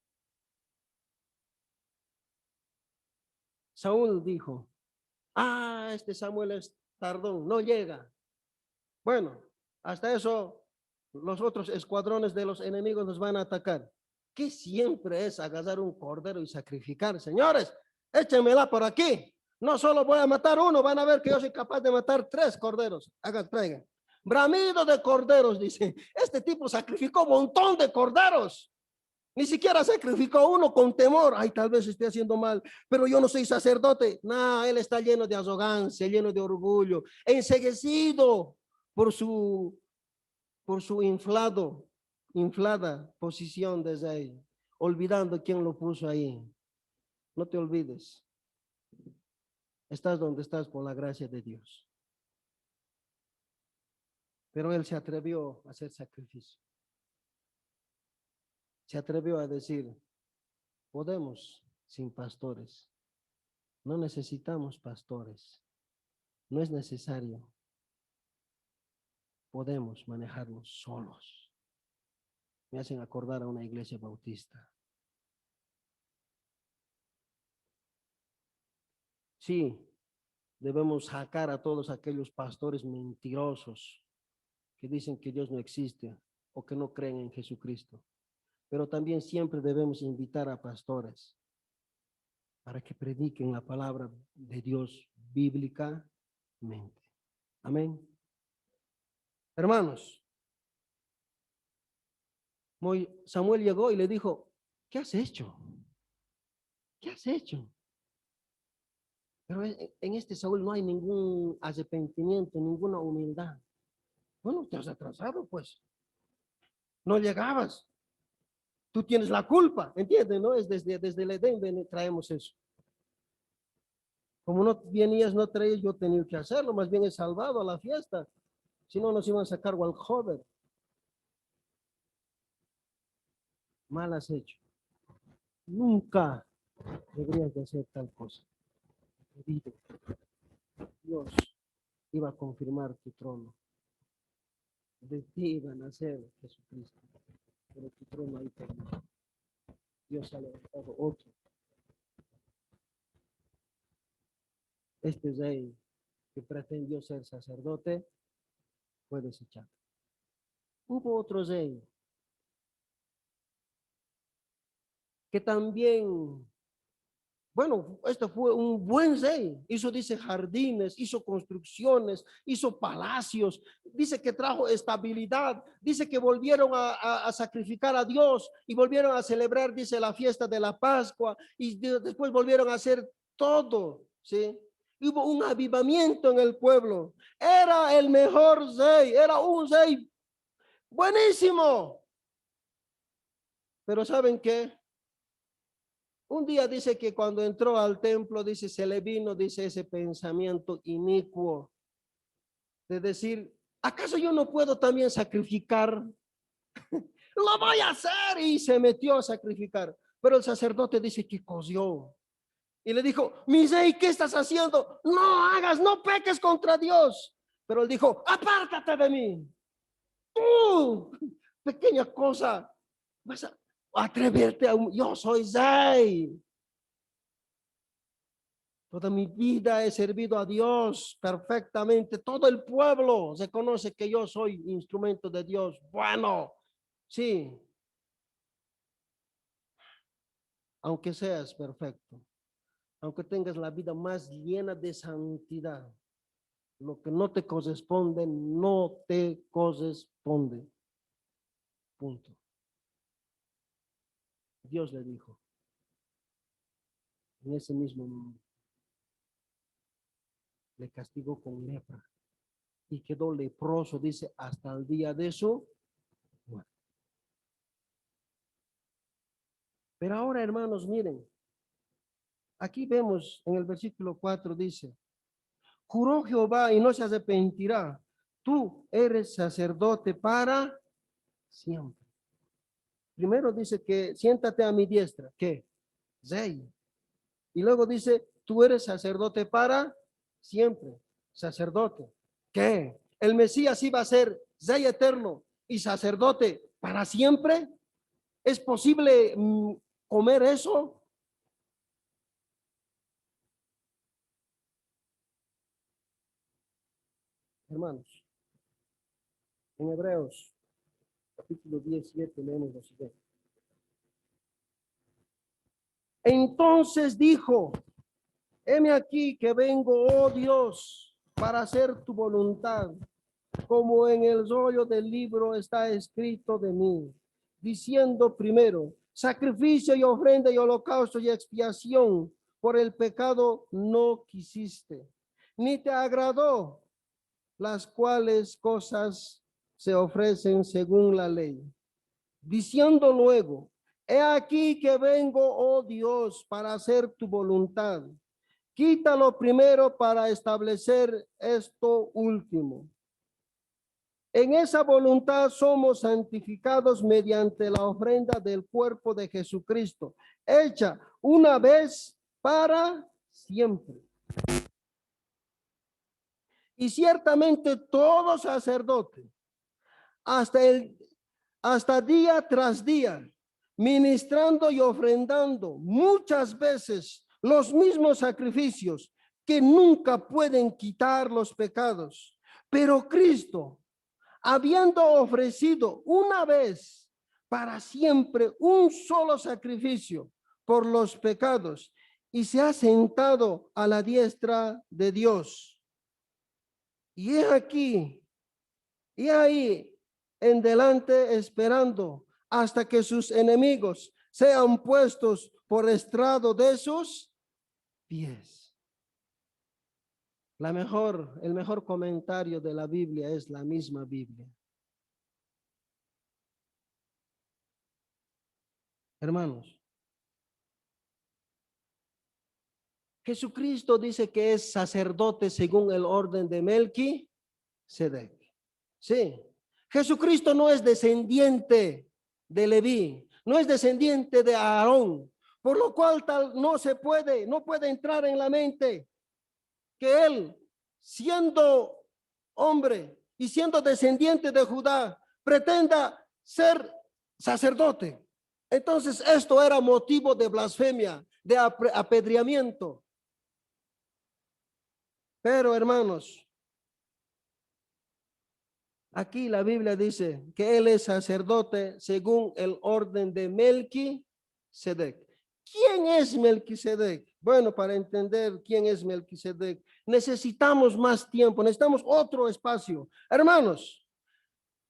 Saúl dijo, este Samuel es tardón, no llega. Bueno, hasta eso los otros escuadrones de los enemigos nos van a atacar. ¿Qué siempre es agarrar un cordero y sacrificar? Señores, échenmela por aquí. No solo voy a matar uno, van a ver que yo soy capaz de matar 3 corderos. Traigan. Bramido de corderos, dice. Este tipo sacrificó un montón de corderos. Ni siquiera sacrificó uno con temor. Ay, tal vez esté haciendo mal, pero yo no soy sacerdote. No, él está lleno de arrogancia, lleno de orgullo, enceguecido por su inflada posición desde ahí, olvidando quién lo puso ahí. No te olvides. Estás donde estás por la gracia de Dios. Pero él se atrevió a hacer sacrificio. Se atrevió a decir, podemos sin pastores. No necesitamos pastores. No es necesario. Podemos manejarnos solos. Me hacen acordar a una iglesia bautista. Sí, debemos sacar a todos aquellos pastores mentirosos que dicen que Dios no existe o que no creen en Jesucristo. Pero también siempre debemos invitar a pastores para que prediquen la palabra de Dios bíblicamente. Amén. Hermanos, Samuel llegó y le dijo, ¿qué has hecho? ¿Qué has hecho? Pero en este Saúl no hay ningún arrepentimiento, ninguna humildad. Bueno, te has atrasado, pues. No llegabas. Tú tienes la culpa, ¿entiendes? ¿No? Es desde el Edén traemos eso. Como no venías, no traías, yo tenía que hacerlo. Más bien he salvado a la fiesta. Si no, nos iban a sacar al joven. Mal has hecho. Nunca deberías de hacer tal cosa. Dios iba a confirmar tu trono. De ti iba a nacer Jesucristo. Pero tu trono ahí terminó. Dios ha levantado otro. Este rey que pretendió ser sacerdote fue desechado. Hubo otro rey que también, bueno, este fue un buen rey. Hizo, dice, jardines, hizo construcciones, hizo palacios. Dice que trajo estabilidad. Dice que volvieron a sacrificar a Dios y volvieron a celebrar, dice, la fiesta de la Pascua. Y después volvieron a hacer todo, ¿sí? Hubo un avivamiento en el pueblo. Era el mejor rey, era un rey buenísimo. Pero ¿saben qué? Un día dice que cuando entró al templo, dice, se le vino, dice, ese pensamiento inicuo de decir, ¿acaso yo no puedo también sacrificar? Lo voy a hacer. Y se metió a sacrificar. Pero el sacerdote dice que cosió. Y le dijo, mi rey, ¿qué estás haciendo? No hagas, no peques contra Dios. Pero él dijo, apártate de mí. Tú, pequeña cosa, vas a atreverte a yo soy rey. Toda mi vida he servido a Dios perfectamente. Todo el pueblo se conoce que yo soy instrumento de Dios. Bueno, sí, aunque seas perfecto, aunque tengas la vida más llena de santidad, lo que no te corresponde, no te corresponde. Punto. Dios le dijo en ese mismo momento. Le castigó con lepra y quedó leproso, dice, hasta el día de su muerte. Pero ahora, hermanos, miren, aquí vemos en el versículo 4 dice, juró Jehová y no se arrepentirá, tú eres sacerdote para siempre. Primero dice que siéntate a mi diestra, ¿qué? Rey. Y luego dice, tú eres sacerdote para siempre, sacerdote. ¿Qué? El Mesías iba a ser rey eterno y sacerdote para siempre. ¿Es posible comer eso? Hermanos, en Hebreos capítulo 17 leemos lo siguiente. Entonces dijo, heme aquí que vengo, oh Dios, para hacer tu voluntad, como en el rollo del libro está escrito de mí, diciendo primero, sacrificio y ofrenda y holocausto y expiación por el pecado no quisiste, ni te agradó, las cuales cosas se ofrecen según la ley. Diciendo luego, he aquí que vengo, oh Dios, para hacer tu voluntad. Quítalo primero para establecer esto último. En esa voluntad somos santificados mediante la ofrenda del cuerpo de Jesucristo, hecha una vez para siempre. Y ciertamente todo sacerdote, hasta día tras día, ministrando y ofrendando muchas veces los mismos sacrificios que nunca pueden quitar los pecados. Pero Cristo, habiendo ofrecido una vez para siempre un solo sacrificio por los pecados, y se ha sentado a la diestra de Dios. Y he aquí, y ahí en delante esperando hasta que sus enemigos sean puestos por estrado de sus pies. El mejor comentario de la Biblia es la misma Biblia. Hermanos, Jesucristo dice que es sacerdote según el orden de Melquisedec. Sí. Jesucristo no es descendiente de Leví, no es descendiente de Aarón, por lo cual tal no puede entrar en la mente que él, siendo hombre y siendo descendiente de Judá, pretenda ser sacerdote. Entonces esto era motivo de blasfemia, de apedreamiento. Pero hermanos, aquí la Biblia dice que él es sacerdote según el orden de Melquisedec. ¿Quién es Melquisedec? Bueno, para entender quién es Melquisedec, necesitamos más tiempo, necesitamos otro espacio. Hermanos,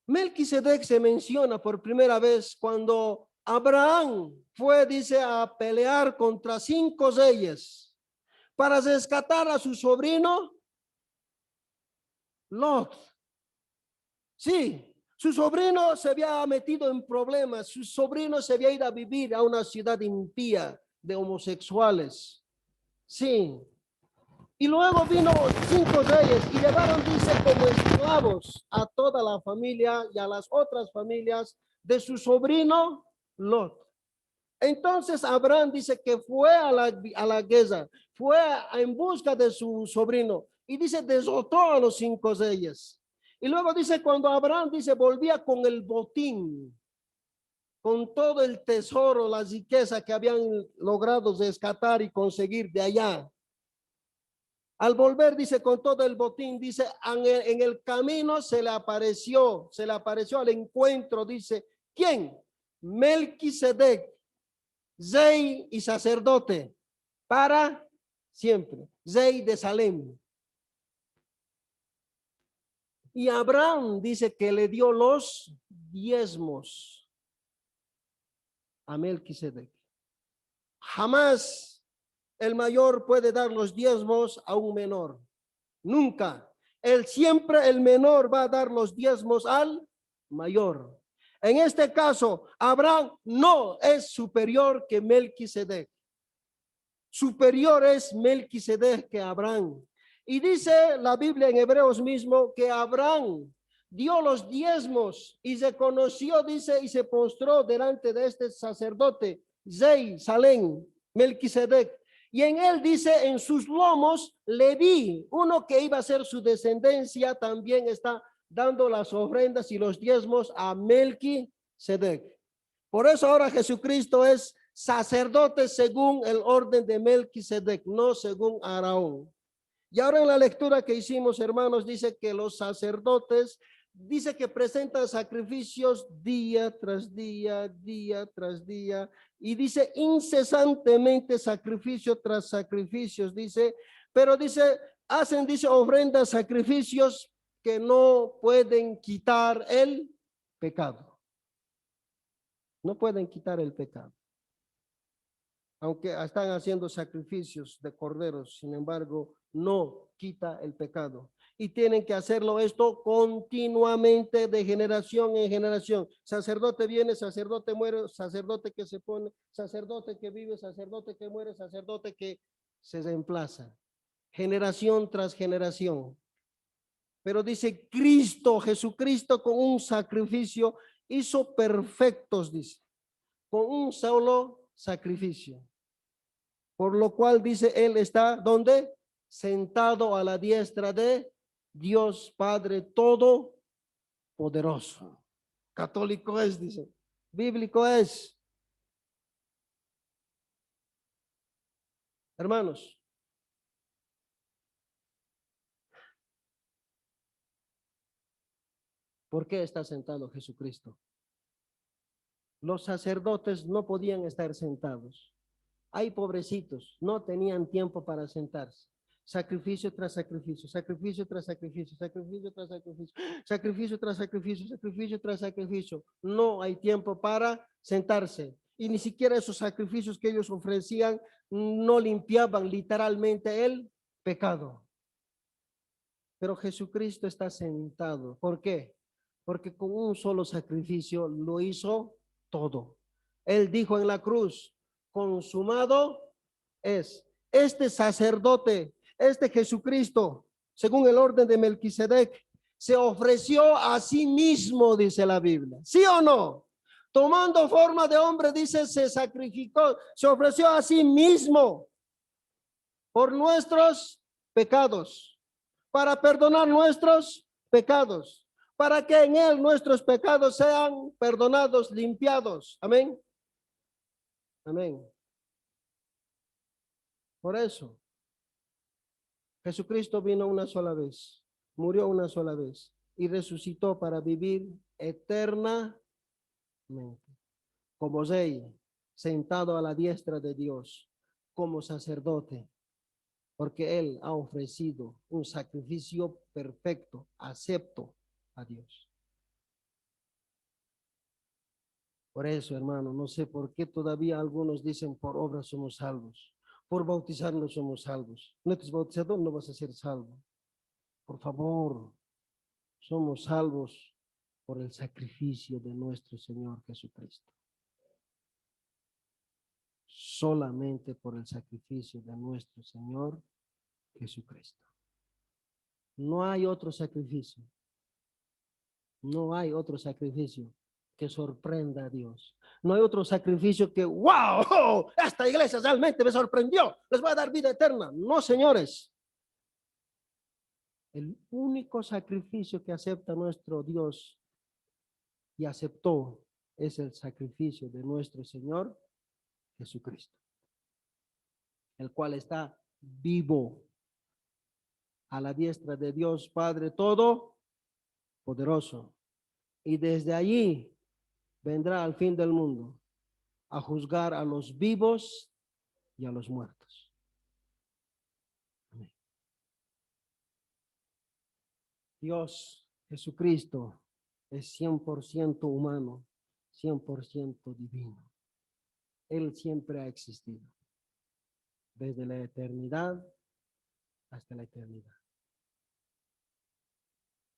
Melquisedec se menciona por primera vez cuando Abraham fue, dice, a pelear contra 5 reyes para rescatar a su sobrino Lot. Sí, su sobrino se había metido en problemas, su sobrino se había ido a vivir a una ciudad impía de homosexuales. Sí. Y luego vino 5 reyes y llevaron, dice, como esclavos a toda la familia y a las otras familias de su sobrino Lot. Entonces Abraham dice que fue a la guerra, fue en busca de su sobrino y dice derrotó a los 5 reyes. Y luego dice cuando Abraham dice volvía con el botín, con todo el tesoro, la riqueza que habían logrado rescatar y conseguir de allá. Al volver, dice, con todo el botín, dice, en el camino se le apareció al encuentro, dice, ¿quién? Melquisedec, rey y sacerdote, para siempre, rey de Salem. Y Abraham dice que le dio los diezmos a Melquisedec. Jamás el mayor puede dar los diezmos a un menor. Nunca. Siempre el menor va a dar los diezmos al mayor. En este caso, Abraham no es superior que Melquisedec. Superior es Melquisedec que Abraham. Y dice la Biblia en Hebreos mismo que Abraham dio los diezmos y se conoció, dice, y se postró delante de este sacerdote, rey Salem, Melquisedec. Y en él dice, en sus lomos, Leví, uno que iba a ser su descendencia, también está dando las ofrendas y los diezmos a Melquisedec. Por eso ahora Jesucristo es sacerdote según el orden de Melquisedec, no según Aarón. Y ahora en la lectura que hicimos, hermanos, dice que los sacerdotes, dice que presentan sacrificios día tras día, día tras día, y dice incesantemente sacrificio tras sacrificios, dice, pero dice, hacen, dice, ofrendas, sacrificios que no pueden quitar el pecado. No pueden quitar el pecado. Aunque están haciendo sacrificios de corderos, sin embargo, no quita el pecado. Y tienen que hacerlo esto continuamente de generación en generación. Sacerdote viene, sacerdote muere, sacerdote que se pone, sacerdote que vive, sacerdote que muere, sacerdote que se reemplaza. Generación tras generación. Pero dice Cristo, Jesucristo con un sacrificio hizo perfectos, dice, con un solo sacrificio. Por lo cual dice él está ¿dónde? Sentado a la diestra de Dios Padre Todopoderoso. Católico es, dice. Bíblico es. Hermanos, ¿por qué está sentado Jesucristo? Los sacerdotes no podían estar sentados. Hay pobrecitos, no tenían tiempo para sentarse. Sacrificio tras sacrificio, sacrificio tras sacrificio, sacrificio tras sacrificio, sacrificio tras sacrificio, sacrificio tras sacrificio. No hay tiempo para sentarse. Y ni siquiera esos sacrificios que ellos ofrecían no limpiaban literalmente el pecado. Pero Jesucristo está sentado. ¿Por qué? Porque con un solo sacrificio lo hizo todo. Él dijo en la cruz, consumado es. este sacerdote, este Jesucristo, según el orden de Melquisedec, se ofreció a sí mismo, dice la Biblia. ¿Sí o no? Tomando forma de hombre, dice, se sacrificó, se ofreció a sí mismo por nuestros pecados, para perdonar nuestros pecados, para que en él nuestros pecados sean perdonados, limpiados. Amén. Amén. Por eso, Jesucristo vino una sola vez, murió una sola vez y resucitó para vivir eternamente como rey, sentado a la diestra de Dios, como sacerdote, porque él ha ofrecido un sacrificio perfecto, acepto a Dios. Por eso, hermano, no sé por qué todavía algunos dicen por obras somos salvos, por bautizarnos somos salvos. No eres bautizado, no vas a ser salvo. Por favor, somos salvos por el sacrificio de nuestro Señor Jesucristo. Solamente por el sacrificio de nuestro Señor Jesucristo. No hay otro sacrificio. No hay otro sacrificio que sorprenda a Dios. No hay otro sacrificio que, wow, esta iglesia realmente me sorprendió, les va a dar vida eterna. No, señores. El único sacrificio que acepta nuestro Dios y aceptó es el sacrificio de nuestro Señor Jesucristo, el cual está vivo a la diestra de Dios Padre Todopoderoso. Y desde allí vendrá al fin del mundo a juzgar a los vivos y a los muertos. Amén. Dios Jesucristo es 100% humano, 100% divino. Él siempre ha existido, desde la eternidad hasta la eternidad.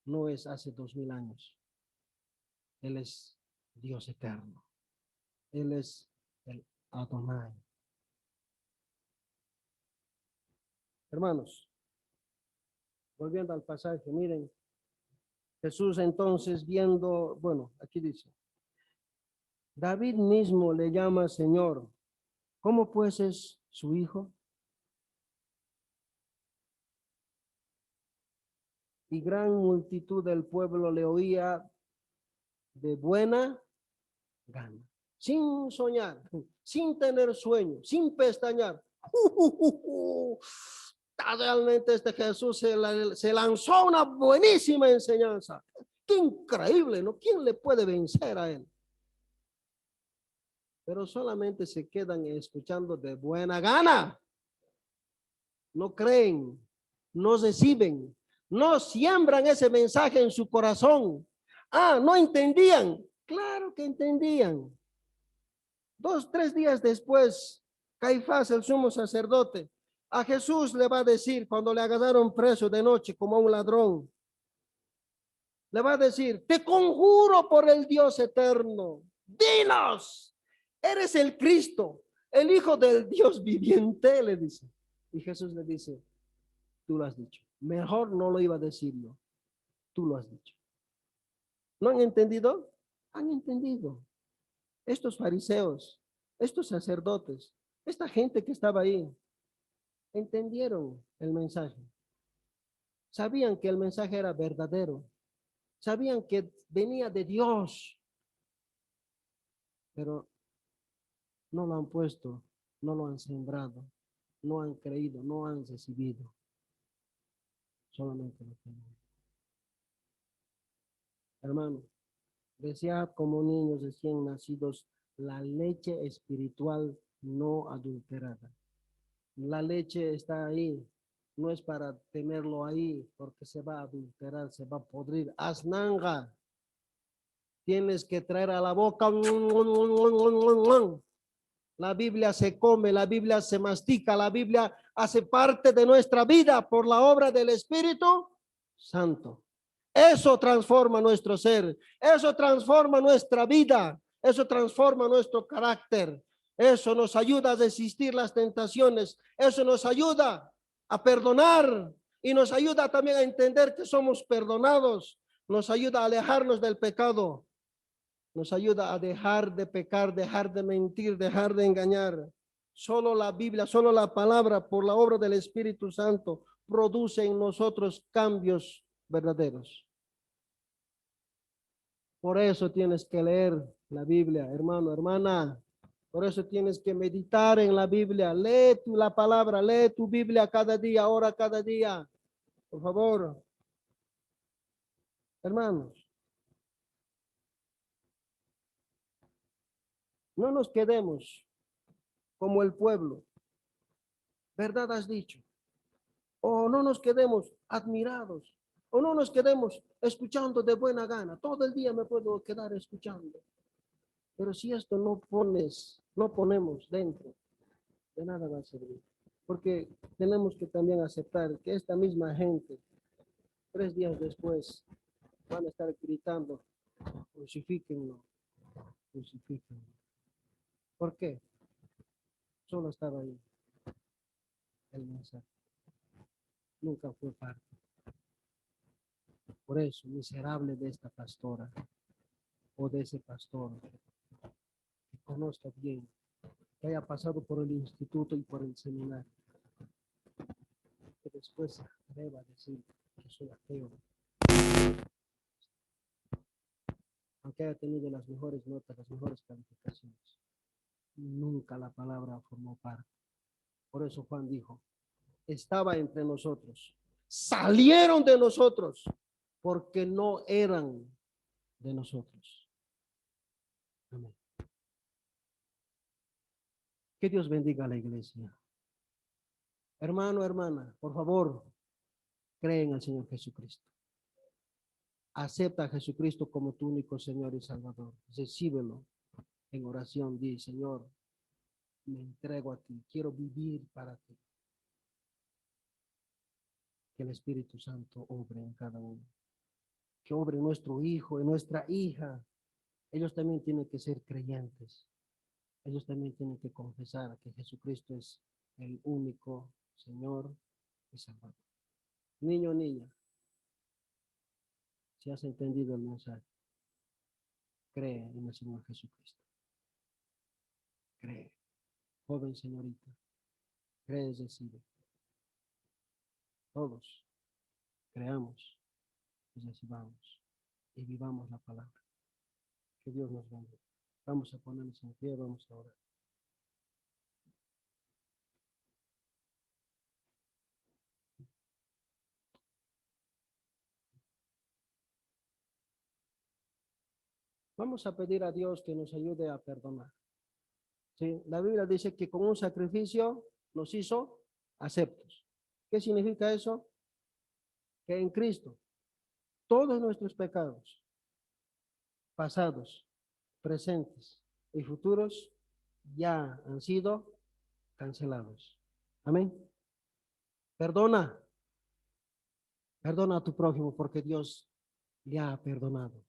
No es hace 2000 años. Él es Dios eterno. Él es el Adonai. Hermanos, volviendo al pasaje, miren, Jesús entonces viendo, bueno, aquí dice, David mismo le llama Señor. ¿Cómo pues es su hijo? Y gran multitud del pueblo le oía de buena gana, sin soñar, sin tener sueño, sin pestañear. Realmente este Jesús se lanzó una buenísima enseñanza. Qué increíble, ¿no? ¿Quién le puede vencer a él? Pero solamente se quedan escuchando de buena gana. No creen, no reciben, no siembran ese mensaje en su corazón. Ah, ¿no entendían? Claro que entendían. 2, 3 días después, Caifás, el sumo sacerdote, a Jesús le va a decir, cuando le agarraron preso de noche como a un ladrón, le va a decir, te conjuro por el Dios eterno, dinos, eres el Cristo, el Hijo del Dios viviente, le dice. Y Jesús le dice, tú lo has dicho. Mejor no lo iba a decir yo, tú lo has dicho. ¿No han entendido? Han entendido. Estos fariseos, estos sacerdotes, esta gente que estaba ahí, entendieron el mensaje. Sabían que el mensaje era verdadero. Sabían que venía de Dios. Pero no lo han puesto, no lo han sembrado, no han creído, no han recibido. Solamente lo tienen. Hermano, desead como niños recién nacidos la leche espiritual no adulterada. La leche está ahí, no es para tenerlo ahí porque se va a adulterar, se va a podrir. Asnanga, tienes que traer a la boca. La Biblia se come, la Biblia se mastica, la Biblia hace parte de nuestra vida por la obra del Espíritu Santo. Eso transforma nuestro ser, eso transforma nuestra vida, eso transforma nuestro carácter, Eso nos ayuda a resistir las tentaciones. Eso nos ayuda a perdonar y nos ayuda también a entender que somos perdonados. Nos ayuda a alejarnos del pecado. Nos ayuda a dejar de pecar, dejar de mentir, dejar de engañar. Solo la Biblia, solo la palabra por la obra del Espíritu Santo produce en nosotros cambios verdaderos. Por eso tienes que leer la Biblia, hermano, hermana. Por eso tienes que meditar en la Biblia. Lee la palabra, lee tu Biblia cada día, ora cada día. Por favor, hermanos, no nos quedemos como el pueblo. ¿Verdad has dicho? O no nos quedemos admirados. O no nos quedemos escuchando de buena gana. Todo el día me puedo quedar escuchando. Pero si esto no ponemos dentro, de nada va a servir. Porque tenemos que también aceptar que esta misma gente, 3 días después, van a estar gritando, crucifíquenlo, crucifíquenlo. ¿Por qué? Solo estaba ahí el mensaje. Nunca fue parte. Por eso, miserable de esta pastora o de ese pastor, que conozca bien, que haya pasado por el instituto y por el seminario, que después deba decir que soy ateo, aunque haya tenido las mejores notas, las mejores calificaciones. Nunca la palabra formó parte. Por eso Juan dijo, estaba entre nosotros, salieron de nosotros, porque no eran de nosotros. Amén. Que Dios bendiga a la iglesia. Hermano, hermana, por favor, cree en el Señor Jesucristo. Acepta a Jesucristo como tu único Señor y Salvador. Recíbelo en oración. Di, Señor, me entrego a ti. Quiero vivir para ti. Que el Espíritu Santo obre en cada uno. Que obre en nuestro hijo, en nuestra hija. Ellos también tienen que ser creyentes. Ellos también tienen que confesar que Jesucristo es el único Señor y Salvador. Niño, niña, si has entendido el mensaje, cree en el Señor Jesucristo. Cree. Joven señorita, cree, recibe. Todos creamos y recibamos y vivamos la palabra. Que Dios nos bendiga. Vamos a ponernos en pie, vamos a orar. Vamos a pedir a Dios que nos ayude a perdonar. ¿Sí? La Biblia dice que con un sacrificio nos hizo aceptos. ¿Qué significa eso? Que en Cristo todos nuestros pecados, pasados, presentes y futuros, ya han sido cancelados. Amén. Perdona. Perdona a tu prójimo porque Dios le ha perdonado.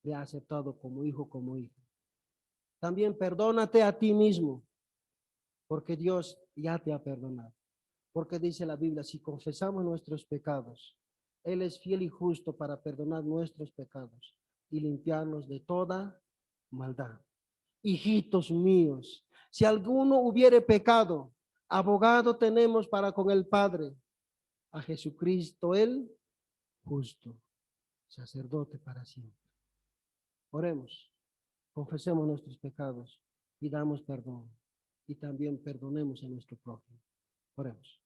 Le ha aceptado como hijo, como hija. También perdónate a ti mismo porque Dios ya te ha perdonado. Porque dice la Biblia, si confesamos nuestros pecados, Él es fiel y justo para perdonar nuestros pecados y limpiarnos de toda maldad. Hijitos míos, si alguno hubiere pecado, abogado tenemos para con el Padre, a Jesucristo el justo, sacerdote para siempre. Oremos, confesemos nuestros pecados, pidamos perdón y también perdonemos a nuestro prójimo. Oremos.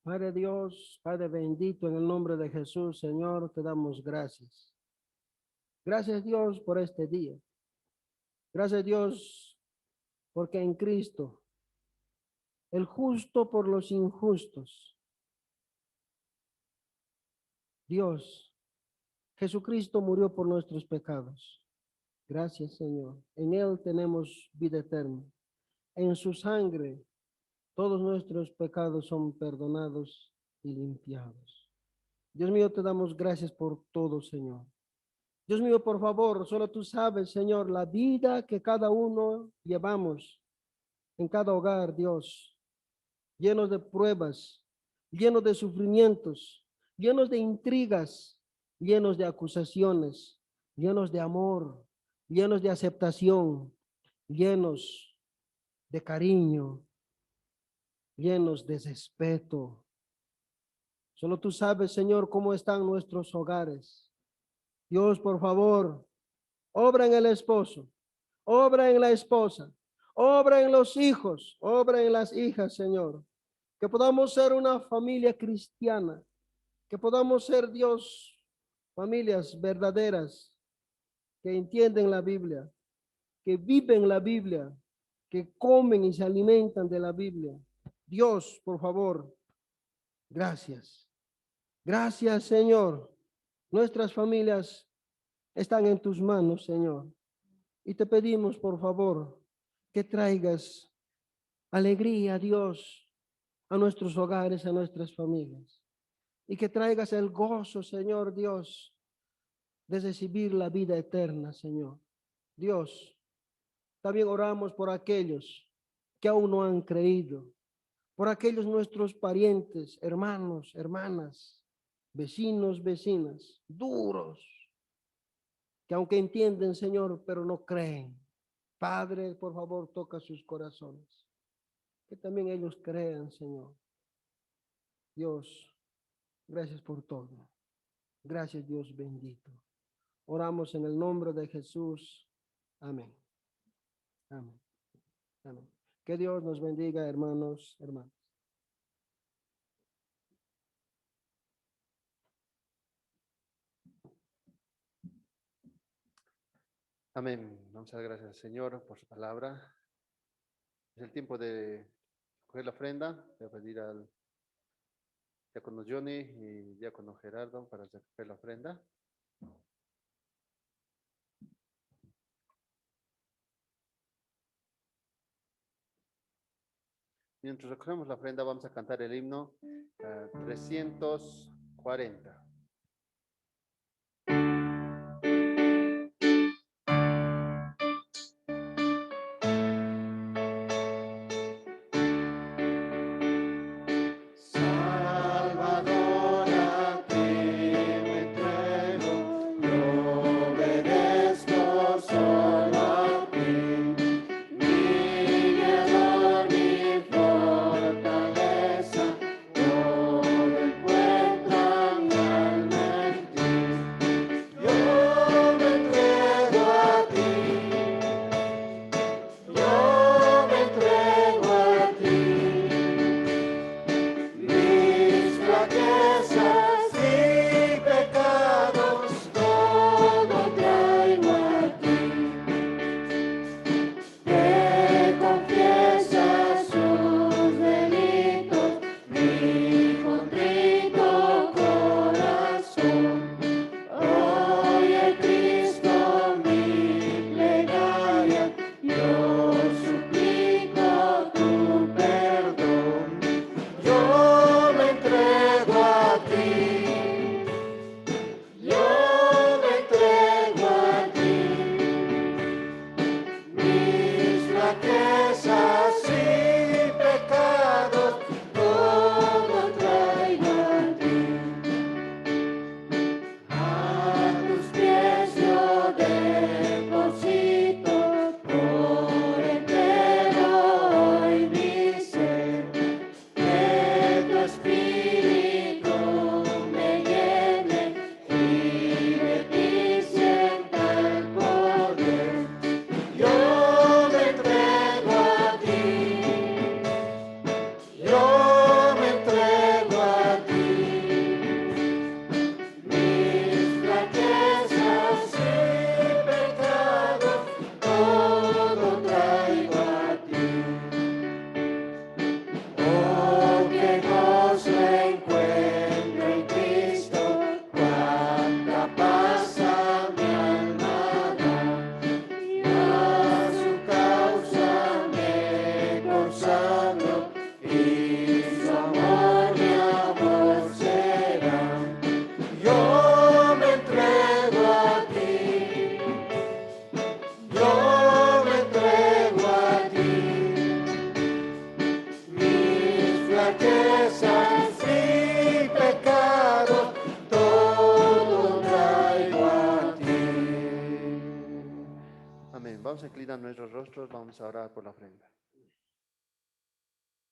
Padre Dios, Padre bendito, en el nombre de Jesús, Señor, te damos gracias. Gracias Dios por este día. Gracias Dios porque en Cristo, el justo por los injustos. Dios, Jesucristo murió por nuestros pecados. Gracias Señor. En Él tenemos vida eterna. En su sangre todos nuestros pecados son perdonados y limpiados. Dios mío, te damos gracias por todo, Señor. Dios mío, por favor, solo tú sabes, Señor, la vida que cada uno llevamos en cada hogar, Dios, llenos de pruebas, llenos de sufrimientos, llenos de intrigas, llenos de acusaciones, llenos de amor, llenos de aceptación, llenos de cariño, llenos de respeto. Solo tú sabes, Señor, cómo están nuestros hogares. Dios, por favor, obra en el esposo, obra en la esposa, obra en los hijos, obra en las hijas, Señor. Que podamos ser una familia cristiana, que podamos ser, Dios, familias verdaderas, que entienden la Biblia, que viven la Biblia, que comen y se alimentan de la Biblia. Dios, por favor, gracias. Gracias, Señor. Nuestras familias están en tus manos, Señor. Y te pedimos, por favor, que traigas alegría, Dios, a nuestros hogares, a nuestras familias. Y que traigas el gozo, Señor Dios, de recibir la vida eterna, Señor. Dios, también oramos por aquellos que aún no han creído, por aquellos nuestros parientes, hermanos, hermanas, vecinos, vecinas, duros, que aunque entienden, Señor, pero no creen. Padre, por favor, toca sus corazones. Que también ellos crean, Señor. Dios, gracias por todo. Gracias, Dios bendito. Oramos en el nombre de Jesús. Amén. Amén. Amén. Que Dios nos bendiga, hermanos, hermanas. Amén. Vamos a dar gracias al Señor por su palabra. Es el tiempo de coger la ofrenda. Voy a pedir al diácono Johnny y diácono Gerardo para recoger la ofrenda. Mientras recogemos la ofrenda, vamos a cantar el himno 340. Salvador, a ti me entrego, yo obedezco solo a ti, mi guiador, mi fortaleza, todo encuentra en Vamos a inclinar nuestros rostros, vamos a orar por la ofrenda.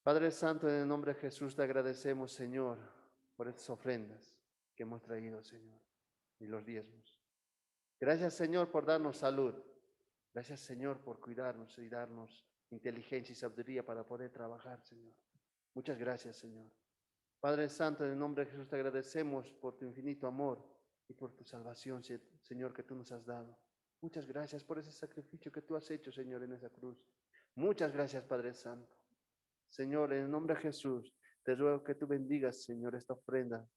Padre Santo, en el nombre de Jesús te agradecemos, Señor, por estas ofrendas que hemos traído, Señor, y los diezmos. Gracias, Señor, por darnos salud. Gracias, Señor, por cuidarnos y darnos inteligencia y sabiduría para poder trabajar, Señor. Muchas gracias, Señor. Padre Santo, en el nombre de Jesús te agradecemos por tu infinito amor y por tu salvación, Señor, que tú nos has dado. Muchas gracias por ese sacrificio que tú has hecho, Señor, en esa cruz. Muchas gracias, Padre Santo. Señor, en el nombre de Jesús, te ruego que tú bendigas, Señor, esta ofrenda.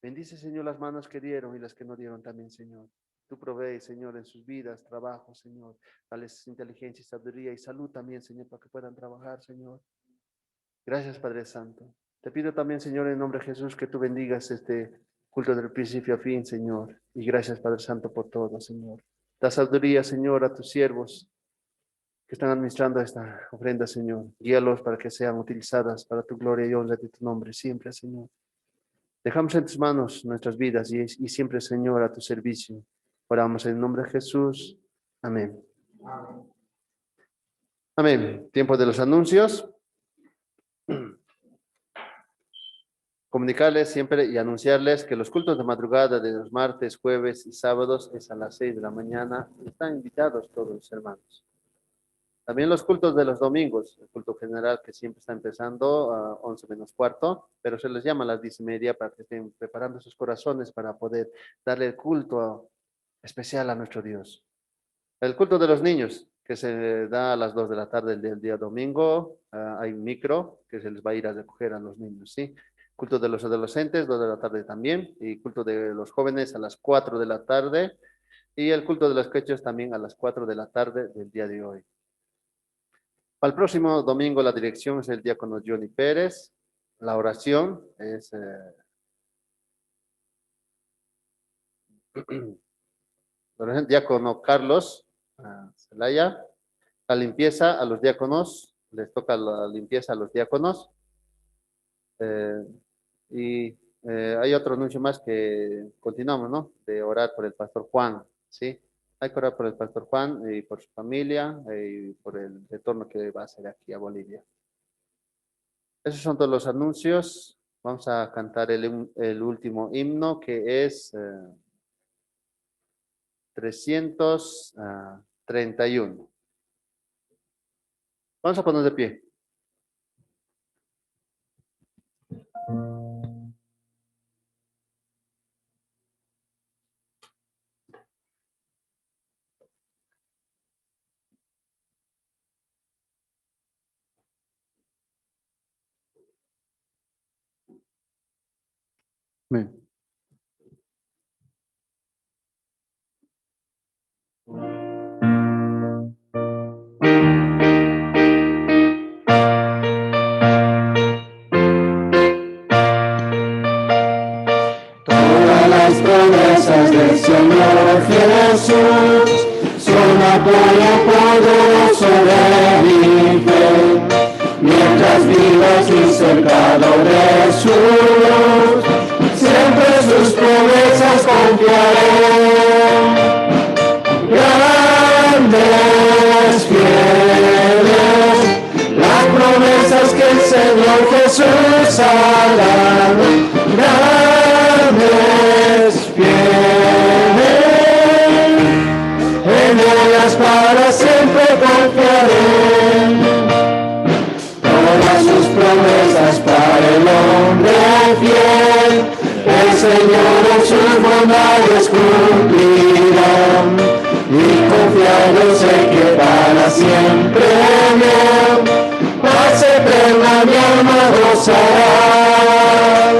Bendice, Señor, las manos que dieron y las que no dieron también, Señor. Tú provees, Señor, en sus vidas, trabajo, Señor. Dales inteligencia y sabiduría y salud también, Señor, para que puedan trabajar, Señor. Gracias, Padre Santo. Te pido también, Señor, en el nombre de Jesús, que tú bendigas este culto del principio a fin, Señor. Y gracias, Padre Santo, por todo, Señor. Da sabiduría, Señor, a tus siervos que están administrando esta ofrenda, Señor. Guíalos para que sean utilizadas para tu gloria y honra de tu nombre siempre, Señor. Dejamos en tus manos nuestras vidas y siempre, Señor, a tu servicio. Oramos en el nombre de Jesús. Amén. Amén. Amén. Tiempo de los anuncios. Comunicarles siempre y anunciarles que los cultos de madrugada de los martes, jueves y sábados es a las 6 de la mañana. Están invitados todos los hermanos. También los cultos de los domingos, el culto general que siempre está empezando a 11 menos cuarto, pero se les llama a las 10:30 para que estén preparando sus corazones para poder darle el culto especial a nuestro Dios. El culto de los niños, que se da a las 2 de la tarde del día domingo, hay un micro que se les va a ir a recoger a los niños, ¿sí? Culto de los adolescentes, 2 de la tarde también, y culto de los jóvenes a las 4 de la tarde, y el culto de los quechos también a las 4 de la tarde del día de hoy. Para el próximo domingo la dirección es el diácono Johnny Pérez, la oración es el diácono Carlos Zelaya, la limpieza a los diáconos, les toca la limpieza a los diáconos. Hay otro anuncio más que continuamos, ¿no? De orar por el pastor Juan, ¿sí? Hay que orar por el pastor Juan y por su familia y por el retorno que va a hacer aquí a Bolivia. Esos son todos los anuncios. Vamos a cantar el último himno que es 331. Vamos a ponernos de pie. Amén. Todas las promesas del Señor Jesús son apoyo poderoso de mi fe. Mientras vivas y cercado de su luz, siempre sus promesas confiaré. Grandes, fieles, las promesas que el Señor Jesús ha dado. Grandes, fieles, en ellas para siempre confiaré. Todas sus promesas para el hombre fiel, el Señor en sus bondades cumplirá. Y confiado sé que para siempre bien, paz eterna mi alma gozará.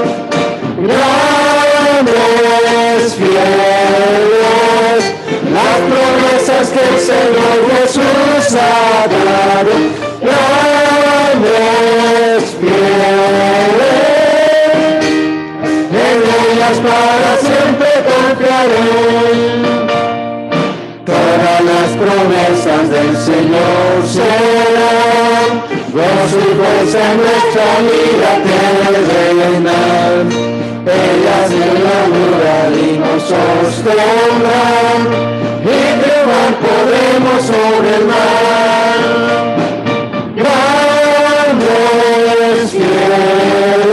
Grandes, fieles, las promesas que el Señor Jesús ha dado. Grandes, fieles, en ellas para siempre confiaré. Todas las promesas del Señor serán gozo y fuerza en nuestra vida terrenal. Ellas en la duda y nos sostendrán, y triunfar podremos como sobre el mar. Grandes fieles,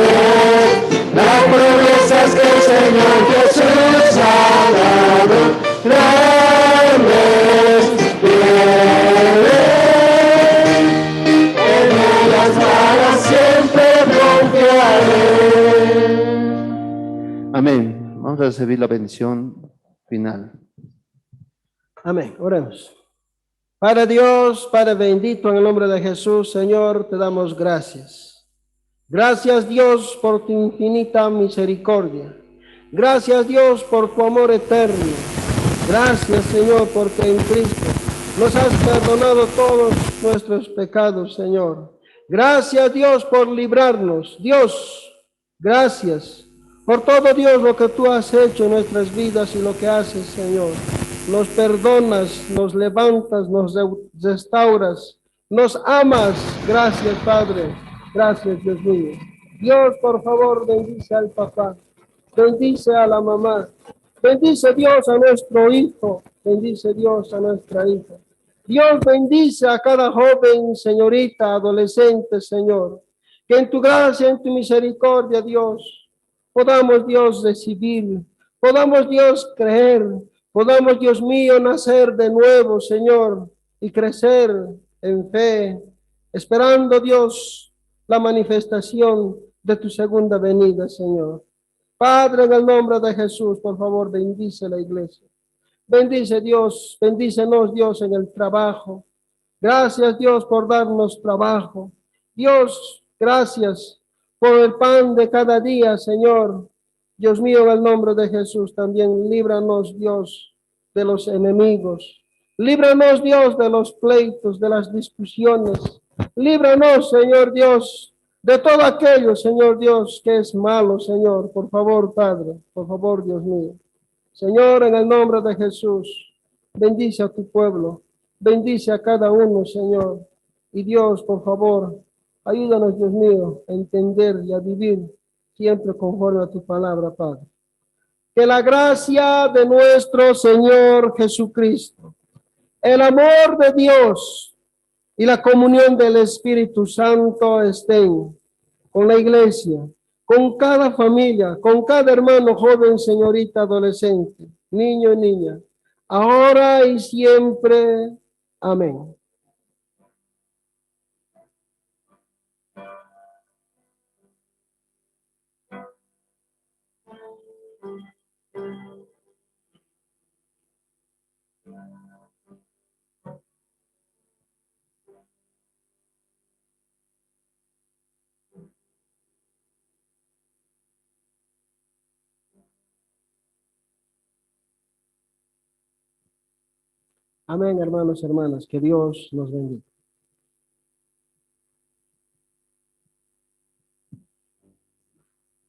las promesas que el Señor Jesús ha dado. Grandes fieles, en ellas para siempre confiaré. Amén. Vamos a recibir la bendición final. Amén. Oremos. Padre Dios, Padre bendito, en el nombre de Jesús, Señor, te damos gracias. Gracias, Dios, por tu infinita misericordia. Gracias, Dios, por tu amor eterno. Gracias, Señor, porque en Cristo nos has perdonado todos nuestros pecados, Señor. Gracias, Dios, por librarnos. Dios, gracias por todo, Dios, lo que tú has hecho en nuestras vidas y lo que haces, Señor. Nos perdonas, nos levantas, nos restauras, nos amas. Gracias, Padre. Gracias, Dios mío. Dios, por favor, bendice al papá, bendice a la mamá, bendice, Dios, a nuestro hijo, bendice, Dios, a nuestra hija. Dios, bendice a cada joven, señorita, adolescente, Señor. Que en tu gracia, en tu misericordia, Dios, podamos, Dios, recibir, podamos, Dios, creer, podamos, Dios mío, nacer de nuevo, Señor, y crecer en fe, esperando, Dios, la manifestación de tu segunda venida, Señor. Padre, en el nombre de Jesús, por favor, bendice la iglesia. Bendice, Dios, bendícenos, Dios, en el trabajo. Gracias, Dios, por darnos trabajo. Dios, gracias por el pan de cada día, Señor. Dios mío, en el nombre de Jesús, también líbranos, Dios, de los enemigos. Líbranos, Dios, de los pleitos, de las discusiones. Líbranos, Señor Dios, de todo aquello, Señor Dios, que es malo, Señor. Por favor, Padre, por favor, Dios mío. Señor, en el nombre de Jesús, bendice a tu pueblo. Bendice a cada uno, Señor. Y Dios, por favor, ayúdanos, Dios mío, a entender y a vivir siempre conforme a tu palabra, Padre. Que la gracia de nuestro Señor Jesucristo, el amor de Dios y la comunión del Espíritu Santo estén con la iglesia, con cada familia, con cada hermano joven, señorita, adolescente, niño y niña, ahora y siempre. Amén. Amén, hermanos y hermanas, que Dios los bendiga.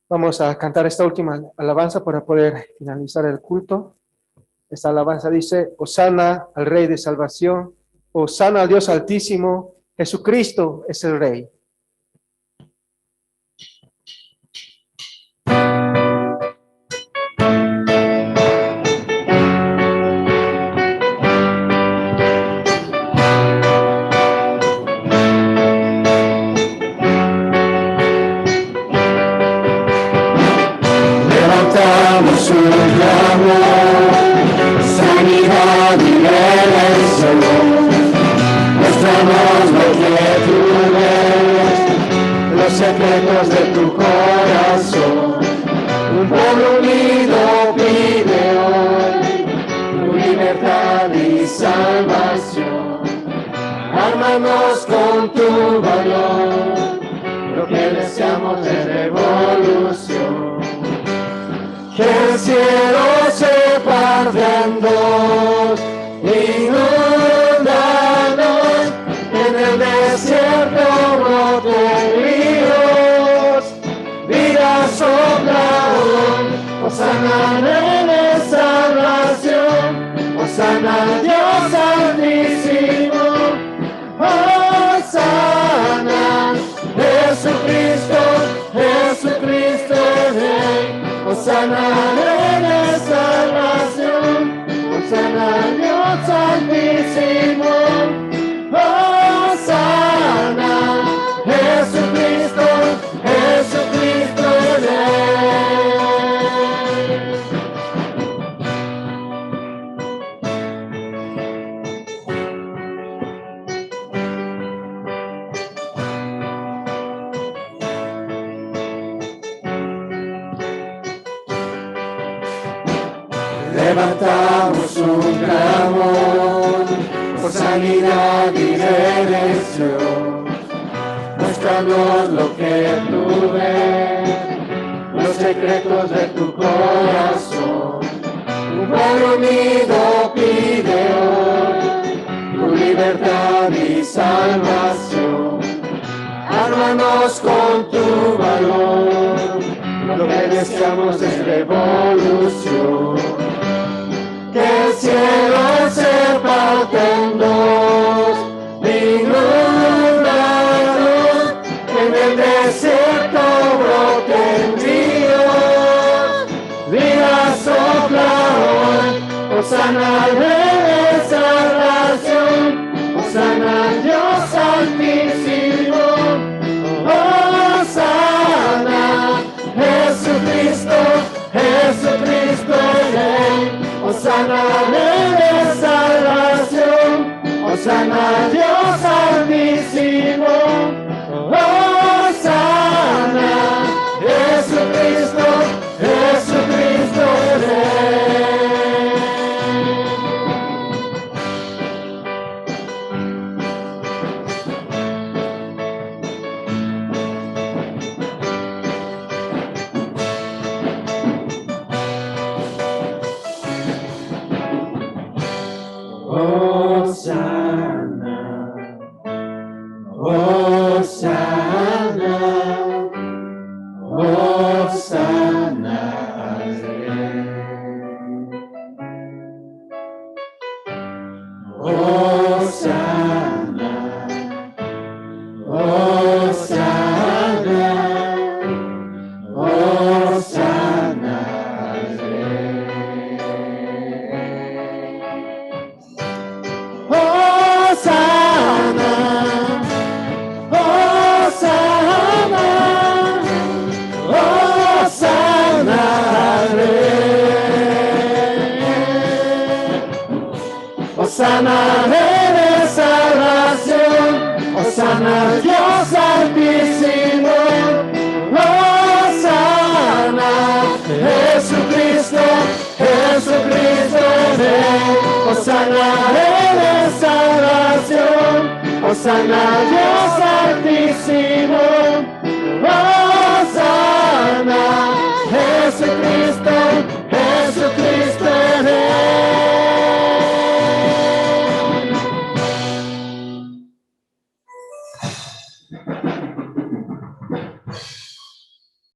Vamos a cantar esta última alabanza para poder finalizar el culto. Esta alabanza dice: Hosana al Rey de Salvación, Hosana al Dios Altísimo, Jesucristo es el Rey. Sanidad y redención, mostramos lo que tú ves, los secretos de tu corazón. Un pueblo unido pide hoy tu libertad y salvación. Ármanos con tu valor, lo que deseamos de revolución. Que el cielo se parte en dos, inúndanos, en el desierto broten ríos, vida sopla hoy, Hosana Rey de Salvación, Hosana Dios Altísimo, Hosana Jesucristo, Jesucristo Rey. Hosana Rey de Salvación, Hosana Dios Altísimo, levantamos un clamor por sanidad y redención. Muéstranos lo que tú ves, los secretos de tu corazón. Un pueblo unido pide hoy tu libertad y salvación. Ármanos con tu valor, lo que deseamos es revolución. Que el cielo se parte en dos, inundados, que en el desierto broten ríos. Vida sopla hoy, Hosana de salvación, Hosana al Dios altísimo. Hosana, Jesucristo, Jesucristo el Rey. Hosana de salvación, Hosana Dios altísimo. Hosana, Jesucristo, Jesucristo el Rey. Hosana, Hosana, Hosana al Rey. Hosana, Hosana, Hosana al Rey. Hosana, Hosana, Hosana al Rey. Hosana de salvación, Hosana al Dios altísimo. Hosana, Jesucristo, Jesucristo Rey. Hosana de salvación, Hosana al Dios altísimo.